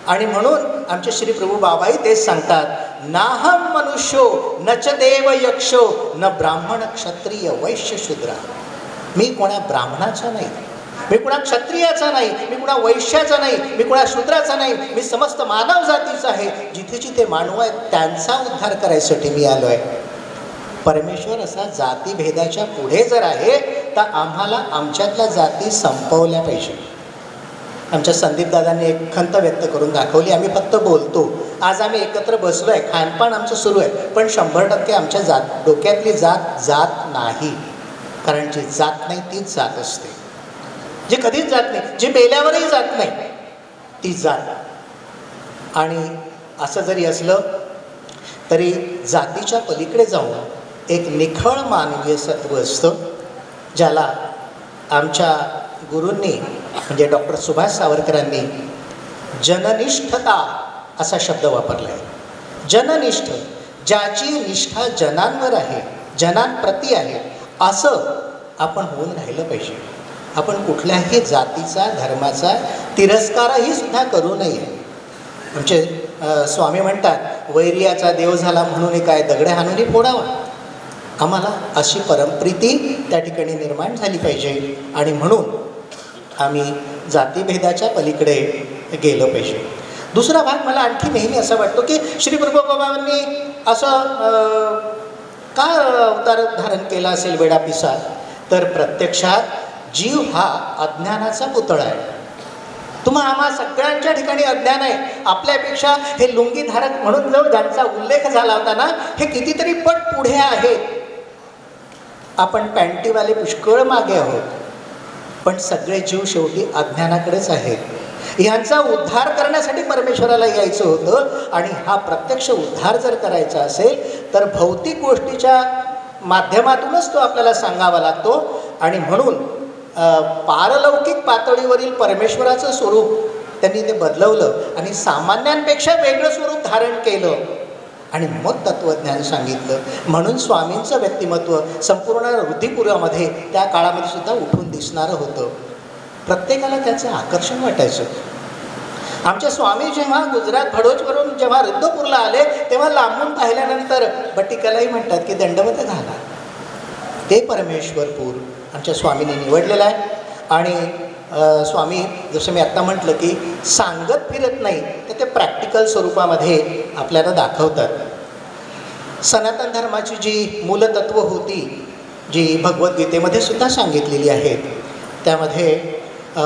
आणि म्हणून आमचे श्री प्रभू बाबाही तेच सांगतात, नाहम मनुष्यो न च देव यक्षो न ब्राह्मण क्षत्रिय वैश्य शूद्रा. मी कोणा ब्राह्मणाचा नाही, मी कुणा क्षत्रियाचा नाही, मी कुणा वैश्याचा नाही, मी कुणा शूद्राचा नाही, मी समस्त मानव जातीचा आहे. जिथे जिथे मानव आहेत त्यांचा उद्धार करायसाठी मी आलो आहे. परमेश्वर असा जातीभेदाच्या पुढे जर आहे तर आम्हाला आमच्यातल्या जाती संपवल्या पाहिजे. आमच्या संदीपदादांनी एक खंत व्यक्त करून दाखवली. आम्ही फक्त बोलतो, आज आम्ही एकत्र बसलो आहे, खानपान आमचं सुरू आहे, पण 100% आमच्या डोक्यातली जात नाही. कारण जी जात नाही तीच जात असते, जी कधीच जात नाही, जी मेल्यावरही जात नाही ती जात. आणि असं जरी असलं तरी जातीच्या पलीकडे जाऊन एक निखळ मानवीय सत्व असतं, ज्याला आमच्या गुरूंनी म्हणजे डॉक्टर सुभाष सावरकरांनी जननिष्ठता असा शब्द वापरला आहे. जननिष्ठ, ज्याची निष्ठा जनांवर आहे, जनांप्रती आहे, असं आपण होऊन राहिलं पाहिजे. आपण कुठल्याही जातीचा धर्माचा तिरस्कारही सुद्धा करू नये. आमचे स्वामी म्हणतात वैर्याचा देव झाला म्हणून काय दगड हाणून फोडावा. आम्हाला अशी परमप्रीती त्या ठिकाणी निर्माण झाली पाहिजे. आणि म्हणून आम्ही जातीभेदाच्या पलीकडे गेलं पाहिजे. दुसरा भाग मला आणखी नेहमी असा वाटतो की श्री प्रभुबाबांनी असं का अवतार धारण केला असेल वेडापिसा, तर प्रत्यक्षात जीव हा अज्ञानाचा पुतळा आहे. तुम्हा आम्हा सगळ्यांच्या ठिकाणी अज्ञान आहे. आपल्यापेक्षा हे लुंगीधारक म्हणून जो ज्यांचा उल्लेख झाला होता ना, हे कितीतरी पट पुढे आहेत. आपण पॅन्टीवाले पुष्कळ मागे आहोत. पण सगळे जीव शेवटी अज्ञानाकडेच आहेत. ह्यांचा उद्धार करण्यासाठी परमेश्वराला यायचं होतं. आणि हा प्रत्यक्ष उद्धार जर करायचा असेल तर भौतिक गोष्टीच्या माध्यमातूनच तो आपल्याला सांगावा लागतो. आणि म्हणून पारलौकिक पातळीवरील परमेश्वराचं स्वरूप त्यांनी ते बदलवलं आणि सामान्यांपेक्षा वेगळं स्वरूप धारण केलं आणि मग तत्त्वज्ञान सांगितलं. म्हणून स्वामींचं व्यक्तिमत्व संपूर्ण ऋद्धिपुरामध्ये त्या काळामध्ये सुद्धा उठून दिसणारं होतं. प्रत्येकाला त्याचं आकर्षण वाटायचं. आमचे स्वामी जेव्हा गुजरात भडोजवरून जेव्हा रुद्रपूरला आले तेव्हा लांबून पाहिल्यानंतर बट्टिकालाही म्हणतात की दंडवत घाला. ते परमेश्वरपूर आमच्या स्वामींनी निवडलेलं आहे. आणि स्वामी जसं मी आत्ता म्हटलं की सांगत फिरत नाही तर ते प्रॅक्टिकल स्वरूपामध्ये आपल्याला दाखवतात. सनातन धर्माची जी मूलतत्व होती जी भगवद्गीतेमध्ये सुद्धा सांगितलेली आहेत त्यामध्ये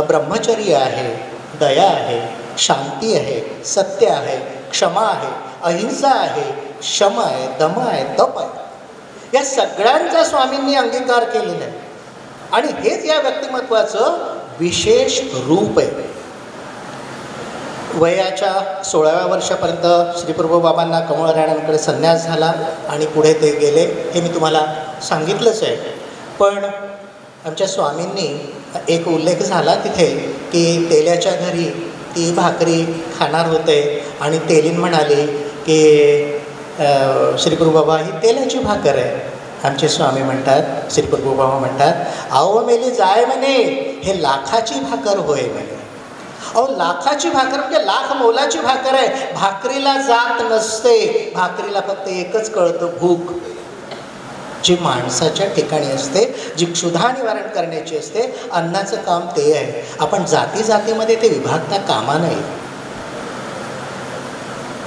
ब्रह्मचर्य आहे, दया आहे, शांती आहे, सत्य आहे, क्षमा आहे, अहिंसा आहे, शम आहे, दम आहे, तप आहे. या सगळ्यांचा स्वामींनी अंगीकार केलेला आहे. आणि हेच या व्यक्तिमत्वाचं विशेष रूप आहे. वयाच्या 16व्या वर्षापर्यंत श्रीप्रभू बाबांना कमळराण्यांकडे संन्यास झाला आणि पुढे ते गेले हे मी तुम्हाला सांगितलंच आहे. पण आमच्या स्वामींनी एक उल्लेख झाला तिथे की तेल्याच्या घरी ती भाकरी खाणार होते आणि तेलीन म्हणाली की श्रीप्रभू बाबा ही तेलाची भाकर आहे. आमचे स्वामी म्हणतात, श्रीप्रभू बाबा म्हणतात, अहो मेली जाय म्हणे, हे लाखाची भाकर होय म्हणे. अहो लाखाची भाकर म्हणजे लाख मोलाची भाकर आहे. भाकरीला जात नसते, भाकरीला फक्त एकच कळतं, भूक. जी माणसाच्या ठिकाणी असते, जी क्षुधा निवारण करण्याची असते, अन्नाचं काम ते आहे. आपण जाती जातीमध्ये ते विभागता कामा नये.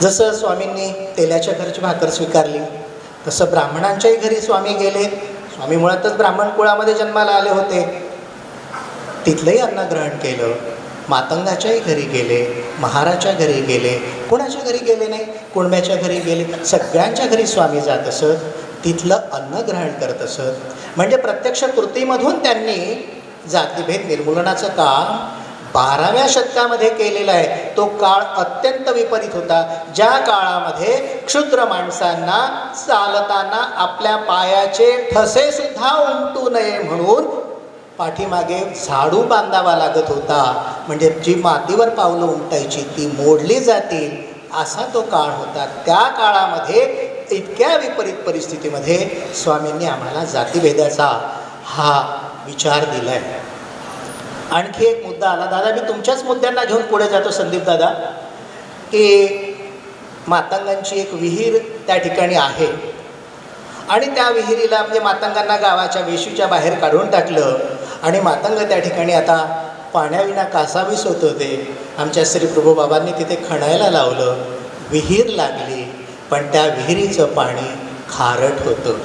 जसं स्वामींनी तेलाच्या घरची भाकर स्वीकारली तसं ब्राह्मणांच्याही घरी स्वामी गेले. स्वामी मुळातच ब्राह्मण कुळामध्ये जन्माला आले होते. तिथलंही अन्न ग्रहण केलं. मातंगाच्याही घरी गेले, महाराच्या घरी गेले, कुणाच्या घरी गेले नाही, कुणब्याच्या घरी गेले, सगळ्यांच्या घरी स्वामी जात असत. तिथलं अन्न ग्रहण करत असत. म्हणजे प्रत्यक्ष कृतीमधून त्यांनी जातीभेद निर्मूलनाचं काम 12व्या शतकामध्ये केलेला आहे. तो काळ अत्यंत विपरीत होता, ज्या काळामध्ये क्षुद्र माणसांना चालताना आपल्या पायाचे ठसे सुद्धा उमटू नये म्हणून पाठीमागे झाडू बांधावा लागत होता. म्हणजे जी मातीवर पावलं उमटायची ती मोडली जातील असा तो काळ होता. त्या काळामध्ये इतक्या विपरीत परिस्थितीमध्ये स्वामींनी आम्हाला जातीभेदाचा हा विचार दिला आहे. आणखी एक मुद्दा आला. दादा मी तुमच्याच मुद्द्यांना घेऊन पुढे जातो संदीप दादा, की मातंगांची एक विहीर त्या ठिकाणी आहे आणि त्या विहिरीला म्हणजे मातंगांना गावाच्या वेशीच्या बाहेर काढून टाकलं आणि मातंग त्या ठिकाणी आता पाण्याविना कासावीस होत होते. आमच्या श्रीप्रभू बाबांनी तिथे खणायला लावलं. विहीर लागली, पण त्या विहिरीचं पाणी खारट होतं.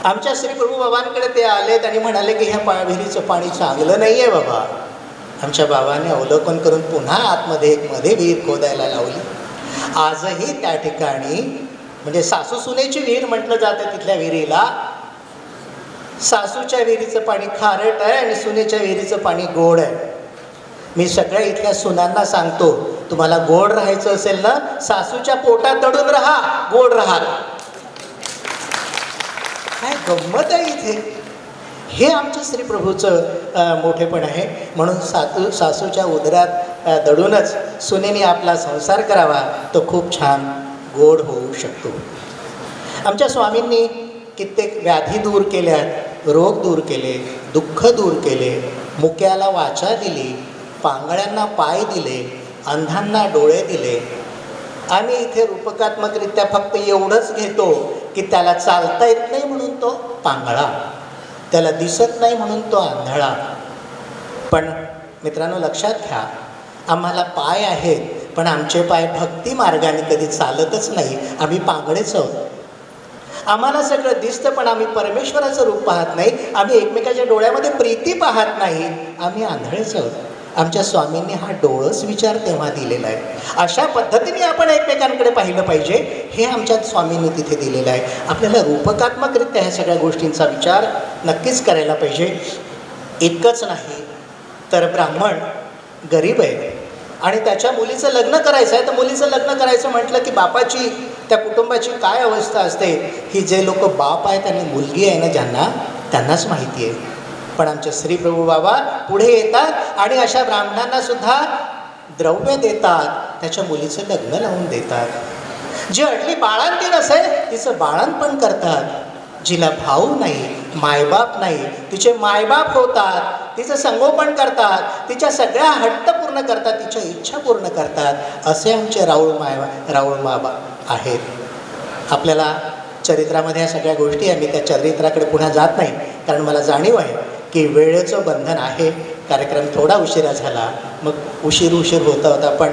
आमच्या श्रीप्रभू बाबांकडे ते आले आणि म्हणाले की ह्या विहिरीचं पाणी चांगलं नाही आहे बाबा. आमच्या बाबाने अवलोकन करून पुन्हा आतमध्ये एक मध्ये विहीर खोदायला लावली. आजही त्या ठिकाणी म्हणजे सासू सुनेची विहीर म्हटलं जातं तिथल्या विहिरीला. सासूच्या विहिरीचं पाणी खारट आहे आणि सुनेच्या विहिरीचं पाणी गोड आहे. मी सगळ्या इथल्या सुनांना सांगतो, तुम्हाला गोड राहायचं असेल ना, सासूच्या पोटात दडून राहा, गोड राहा. काय गंमत आहे इथे. हे आमच्या श्रीप्रभूचं मोठेपण आहे. म्हणून सासूच्या उदरात दडूनच सुनेने आपला संसार करावा, तो खूप छान गोड होऊ शकतो. आमच्या स्वामींनी कित्येक व्याधी दूर केल्यात, रोग दूर केले, दुःख दूर केले, मुक्याला वाचा दिली, पांगळ्यांना पाय दिले, अंधांना डोळे दिले. आम्ही इथे रूपकात्मकरित्या फक्त एवढंच घेतो की त्याला चालता येत नाही म्हणून तो पांगळा, त्याला दिसत नाही म्हणून तो आंधळा. पण मित्रांनो लक्षात घ्या, आम्हाला पाय आहेत पण आमचे पाय भक्ती मार्गाने कधी चालतच नाही. आम्ही पांगळेच आहोत. आम्हाला सगळं दिसतं पण आम्ही परमेश्वराचं रूप पाहत नाही. आम्ही एकमेकाच्या डोळ्यामध्ये प्रीती पाहत नाही. आम्ही आंधळेच आहोत. आमच्या स्वामींनी हा डोळस विचार तेव्हा दिलेला आहे. अशा पद्धतीने आपण एकमेकांकडे पाहिलं पाहिजे, हे आमच्या स्वामींनी तिथे दिलेलं आहे. आपल्याला रूपकात्मकरित्या ह्या सगळ्या गोष्टींचा विचार नक्कीच करायला पाहिजे. इतकंच नाही तर ब्राह्मण गरीब आहे आणि त्याच्या मुलीचं लग्न करायचं आहे, तर मुलीचं लग्न करायचं म्हटलं की बापाची, त्या कुटुंबाची काय अवस्था असते ही जे लोक बाप आहेत आणि मुलगी आहे ना ज्यांना, त्यांनाच माहिती आहे. पण आमचे श्रीप्रभू बाबा पुढे येतात आणि अशा ब्राह्मणांना सुद्धा द्रव्य देतात, त्याच्या मुलीचं लग्न लावून देतात. जी अडली बाळंतीण असेल तिचं बाळंतपण करतात. जिला भाऊ नाही, मायबाप नाही, तिचे मायबाप होतात, तिचं संगोपन करतात, तिच्या सगळ्या हट्ट पूर्ण करतात, तिच्या इच्छा पूर्ण करतात, असे आमचे राऊळ बाबा आहेत. आपल्याला चरित्रामध्ये ह्या सगळ्या गोष्टी आहे. मी त्या चरित्राकडे पुन्हा जात नाही, कारण मला जाणीव आहे की वेळेचं बंधन आहे. कार्यक्रम थोडा उशिरा झाला, मग उशीर होता होता, पण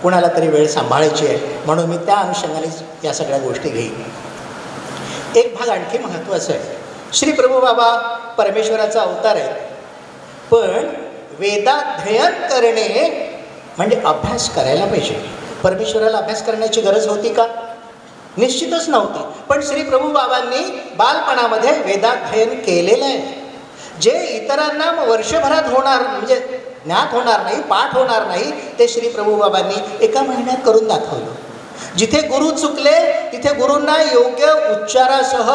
कुणाला तरी वेळ सांभाळायची आहे, म्हणून मी त्या अनुषंगानेच या सगळ्या गोष्टी घेईन. एक भाग आणखी महत्त्वाचा आहे. श्री प्रभू बाबा परमेश्वराचा अवतार आहे, पण वेदाध्ययन करणे म्हणजे अभ्यास करायला पाहिजे. परमेश्वराला अभ्यास करण्याची गरज होती का? निश्चितच नव्हती. पण श्री प्रभू बाबांनी बालपणामध्ये वेदाध्ययन केलेलं आहे, जे इतरांना वर्षभरात होणार म्हणजे ज्ञात होणार नाही, पाठ होणार नाही, ते श्री प्रभू बाबांनी एका महिन्यात करून दाखवलं. जिथे गुरु चुकले तिथे गुरूंना योग्य उच्चारासह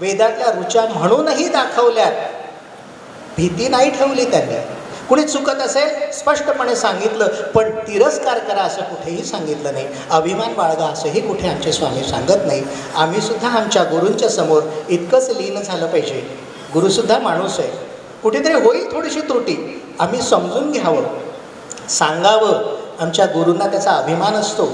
वेदातल्या ऋचा म्हणूनही दाखवल्यात. भीती नाही ठेवली त्यांनी. कुणी चुकत असेल स्पष्टपणे सांगितलं, पण तिरस्कार करा असं कुठेही सांगितलं नाही. अभिमान बाळगा असंही कुठे आमचे स्वामी सांगत नाही. आम्ही सुद्धा आमच्या गुरूंच्या समोर इतकंच लीन झालं पाहिजे. गुरुसुद्धा माणूस आहे, कुठेतरी होईल थोडीशी त्रुटी, आम्ही समजून घ्यावं, सांगावं. आमच्या गुरूंना त्याचा अभिमान असतो.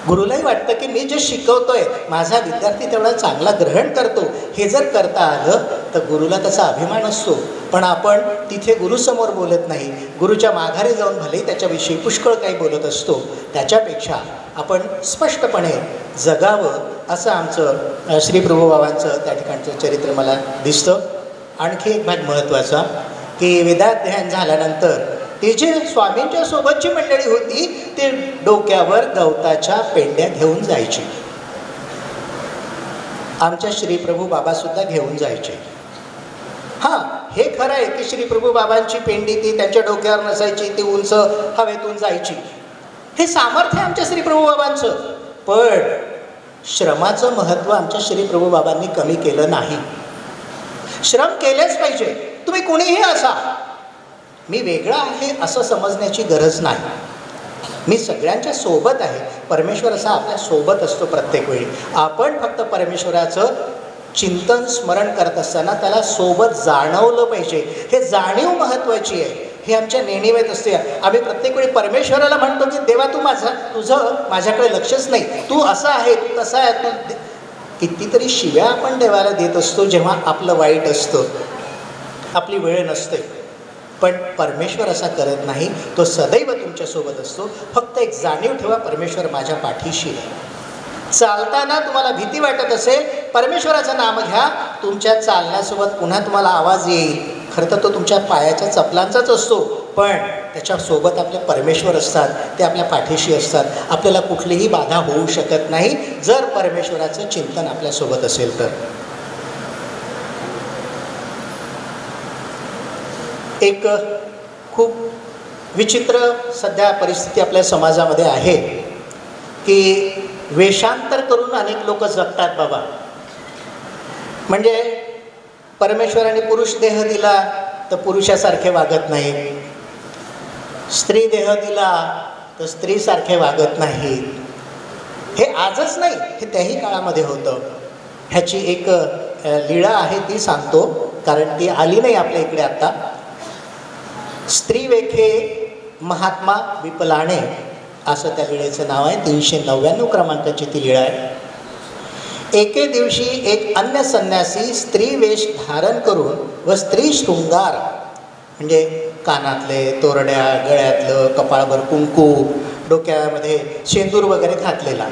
गुरुलाही वाटतं की मी जे शिकवतोय माझा विद्यार्थी तेवढा चांगला ग्रहण करतो. हे जर करता आलं तर गुरुला त्याचा अभिमान असतो. पण आपण तिथे गुरुसमोर बोलत नाही, गुरुच्या माघारी जाऊन भले त्याच्याविषयी पुष्कळ काही बोलत असतो. त्याच्यापेक्षा आपण स्पष्टपणे जगावं असं आमचं श्री प्रभू बाबांचं त्या ठिकाणचं चरित्र मला दिसतं. आणखी एक भाग महत्त्वाचा की वेदाध्ययन झाल्यानंतर ती जी स्वामींच्या सोबतची मंडळी होती ती डोक्यावर गवताच्या पेंड्या घेऊन जायची. आमच्या श्री प्रभू बाबासुद्धा घेऊन जायचे. हां, हे खरं आहे की श्री प्रभू बाबांची पेंडी ती त्यांच्या डोक्यावर नसायची, ती उंच हवेतून जायची. हे सामर्थ्य आमच्या श्री प्रभू बाबांचं. पण श्रमाचं महत्त्व आमच्या श्री प्रभू बाबांनी कमी केलं नाही. श्रम केलेच पाहिजे. तुम्ही कुणीही असा, मी वेगळा आहे असं समजण्याची गरज नाही. मी सगळ्यांच्या सोबत आहे. परमेश्वर असा आपल्या सोबत असतो प्रत्येक वेळी. आपण फक्त परमेश्वराचं चिंतन स्मरण करत असताना त्याला सोबत जाणवलं पाहिजे. हे जाणीव महत्त्वाची आहे. हे आमच्या नेणिवेत असते. आम्ही प्रत्येक वेळी परमेश्वराला म्हणतो की देवा तुझं माझ्याकडे लक्षच नाही, तू असा आहे, तू तसा आहे, तू कितीतरी शिव्या आपण देवाला देत असतो जेव्हा आपलं वाईट असतं, आपली वेळ नसते. पण परमेश्वर असा करत नाही. तो सदैव तुमच्यासोबत असतो. फक्त एक जाणीव ठेवा, परमेश्वर माझ्या पाठीशी आहे. चालताना तुम्हाला भीती वाटत असेल, परमेश्वराचं नाम घ्या. तुमच्या चालण्यासोबत पुन्हा तुम्हाला आवाज येईल. खरं तर तो तुमच्या पायाच्या चपलांचाच असतो, पण त्याच्यासोबत आपले परमेश्वर असतात. ते आपल्या पाठीशी असतात. आपल्याला कुठलीही बाधा होऊ शकत नाही जर परमेश्वराचं चिंतन आपल्यासोबत असेल तर. एक खूप विचित्र सध्या परिस्थिती आपल्या समाजामध्ये आहे की वेषांतर करून अनेक लोक जगतात बाबा. म्हणजे परमेश्वराने पुरुष देह दिला तर पुरुषासारखे वागत नाहीत, स्त्री देह दिला तर स्त्रीसारखे वागत नाहीत. हे आजच नाही, हे त्याही काळामध्ये होतं. ह्याची एक लीळा आहे ती सांगतो, कारण ती आली नाही आपल्या इकडे आत्ता. स्त्री वेखे महात्मा विपलाणे असं त्या लीळेचं नाव आहे. 399 क्रमांकाची ती लीळा आहे. एके दिवशी एक अन्य संन्यासी स्त्री वेश धारण करून व स्त्री शृंगार म्हणजे कानातले, तोरड्या, गळ्यातलं, कपाळभर कुंकू, डोक्यामध्ये शेंदूर वगैरे घातलेला.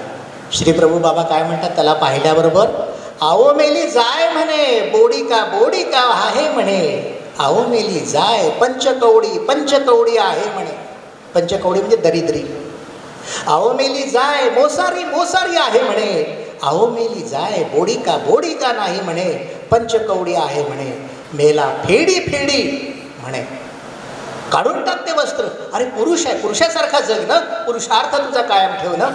श्री प्रभू बाबा काय म्हणतात त्याला पाहिल्याबरोबर, आओ मेली जाय म्हणे, बोडी का आहे म्हणे. आओ मेली जाय, पंचकवडी आहे म्हणे. पंचकवडी म्हणजे दरिद्री. आओ मेली जाय, मोसारी आहे म्हणे. आओ मेली जाय, बोडी का नाही म्हणे, पंचकवडी आहे म्हणे. मेला फेडी म्हणे. काढून टाक ते वस्त्र. अरे पुरुष आहे, पुरुषासारखा जग ना, पुरुषार्थ तुझा कायम ठेव ना.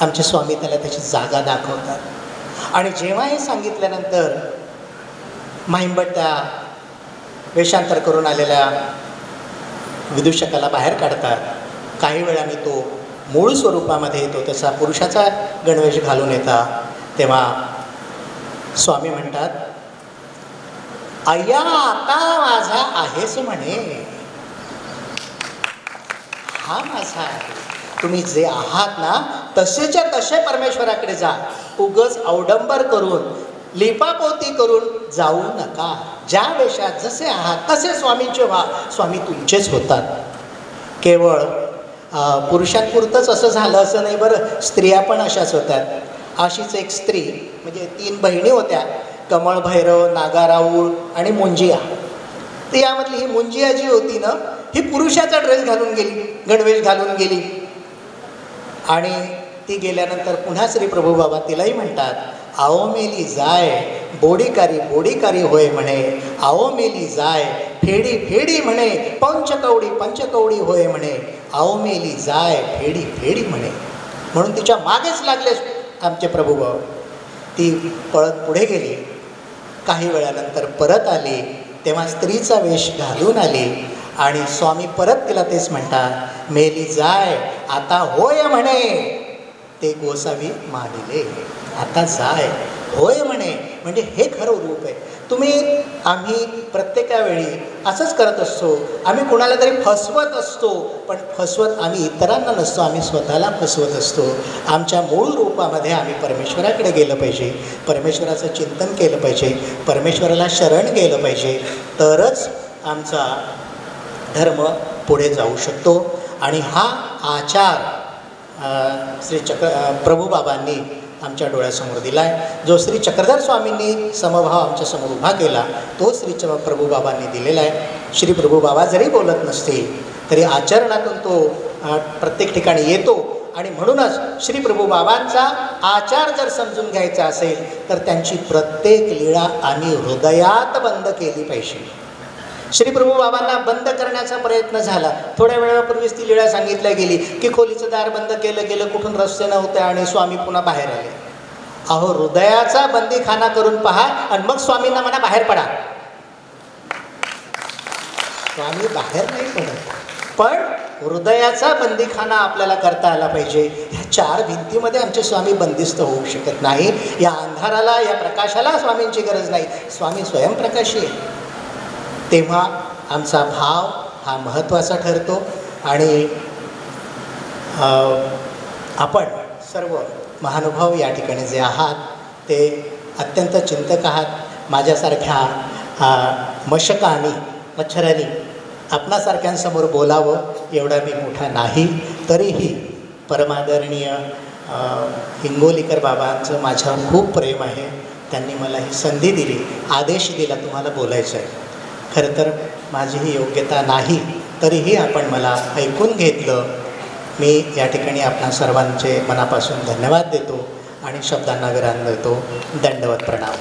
आमचे स्वामी त्याला त्याची जागा दाखवतात. आणि जेव्हा हे सांगितल्यानंतर माहिंबट त्या वेषांतर करून आलेल्या विदूषकाला बाहेर काढतात. काही वेळाने तो मूळ स्वरूपामध्ये येतो, त्याचा पुरुषाचा गणवेश घालून येतात. तेव्हा स्वामी म्हणतात, अय्या आता माझा आहेस म्हणे. हा माझा आहे. तुम्ही जे आहात ना तसेच्या तसे परमेश्वराकडे जा. उगच अवडंबर करून लिपापोती करून जाऊ नका. ज्या वेशात जसे आहात तसे स्वामींचे व्हा. स्वामी तुमचेच होतात. केवळ पुरुषांपुरतंच असं झालं असं नाही बरं, स्त्रिया पण अशाच होत्यात. अशीच एक स्त्री, म्हणजे 3 बहिणी होत्या, कमळ, भैरव, नागाराऊळ आणि मुंजिया. तर यामधली ही मुंजिया जी होती ना, ही पुरुषाचा ड्रेस घालून गेली, गणवेश घालून गेली. आणि ती गेल्यानंतर पुन्हा श्री प्रभू बाबा तिलाही म्हणतात, आओ मेली जाय बोडीकारी बोडीकारी होय म्हणे, आओ मेली जाय फेडी फेडी म्हणे, पंचकवडी पंचकवडी होय म्हणे, आओ मेली जाय फेडी फेडी म्हणे. म्हणून तिच्या मागेच लागले आमचे प्रभू बाबा. ती पळत पुढे गेली. काही वेळानंतर परत आली, तेव्हा स्त्रीचा वेश घालून आली आणि स्वामी परत तिला तेच म्हणतात, मेली जाय आता होय म्हणे. ते गोसावी मानिले, आता जाय होय म्हणे. म्हणजे हे खरं रूप आहे. आम्ही प्रत्येका वेळी असंच करत असतो. आम्ही कुणाला तरी फसवत असतो, पण फसवत आम्ही इतरांना नसतो, आम्ही स्वतःला फसवत असतो. आमच्या मूळ रूपामध्ये आम्ही परमेश्वराकडे गेलं पाहिजे, परमेश्वराचं चिंतन केलं पाहिजे, परमेश्वराला शरण गेलं पाहिजे, तरच आमचा धर्म पुढे जाऊ शकतो. आणि हा आचार श्री प्रभुबाबांनी आमच्या डोळ्यासमोर दिला आहे. जो श्री चक्रधर स्वामींनी समभाव आमच्यासमोर उभा केला, तो श्री प्रभुबाबांनी दिलेला आहे. श्री प्रभुबाबा जरी बोलत नसतील तरी आचरणातून तो प्रत्येक ठिकाणी येतो. आणि म्हणूनच श्री प्रभुबाबांचा आचार जर समजून घ्यायचा असेल तर त्यांची प्रत्येक लीळा आम्ही हृदयात बंद केली पाहिजे. श्री प्रभुबाबांना बंद करण्याचा प्रयत्न झाला. थोड्या वेळापूर्वीच ती लीळा सांगितल्या गेली की खोलीचं दार बंद केलं गेलं, कुठून रस्ते नव्हते आणि स्वामी पुन्हा बाहेर आले. अहो, हृदयाचा बंदीखाना करून पहा आणि मग स्वामींना म्हणा बाहेर पडा. स्वामी बाहेर नाही पडत, पण हृदयाचा बंदीखाना आपल्याला करता आला पाहिजे. ह्या 4 भिंतीमध्ये आमचे स्वामी बंदिस्त होऊ शकत नाही. या अंधाराला, या प्रकाशाला स्वामींची गरज नाही. स्वामी स्वयंप्रकाशी आहे. तेव्हा आमचा भाव हा महत्त्वाचा ठरतो. आणि आपण सर्व महानुभाव या ठिकाणी जे आहात ते अत्यंत चिंतक आहात. माझ्यासारख्या मशकानी मच्छरांनी आपणासारख्यांसमोर बोलावं एवढा मी मोठा नाही, तरीही परमादरणीय हिंगोलीकर बाबांचं माझ्यावर खूप प्रेम आहे. त्यांनी मला ही संधी दिली, आदेश दिला तुम्हाला बोलायचं आहे. खरं तर माझी ही योग्यता नाही, तरीही आपण मला ऐकून घेतलं. मी या ठिकाणी आपणा सर्वांचे मनापासून धन्यवाद देतो आणि शब्दांना विराम देतो. दंडवत प्रणाम.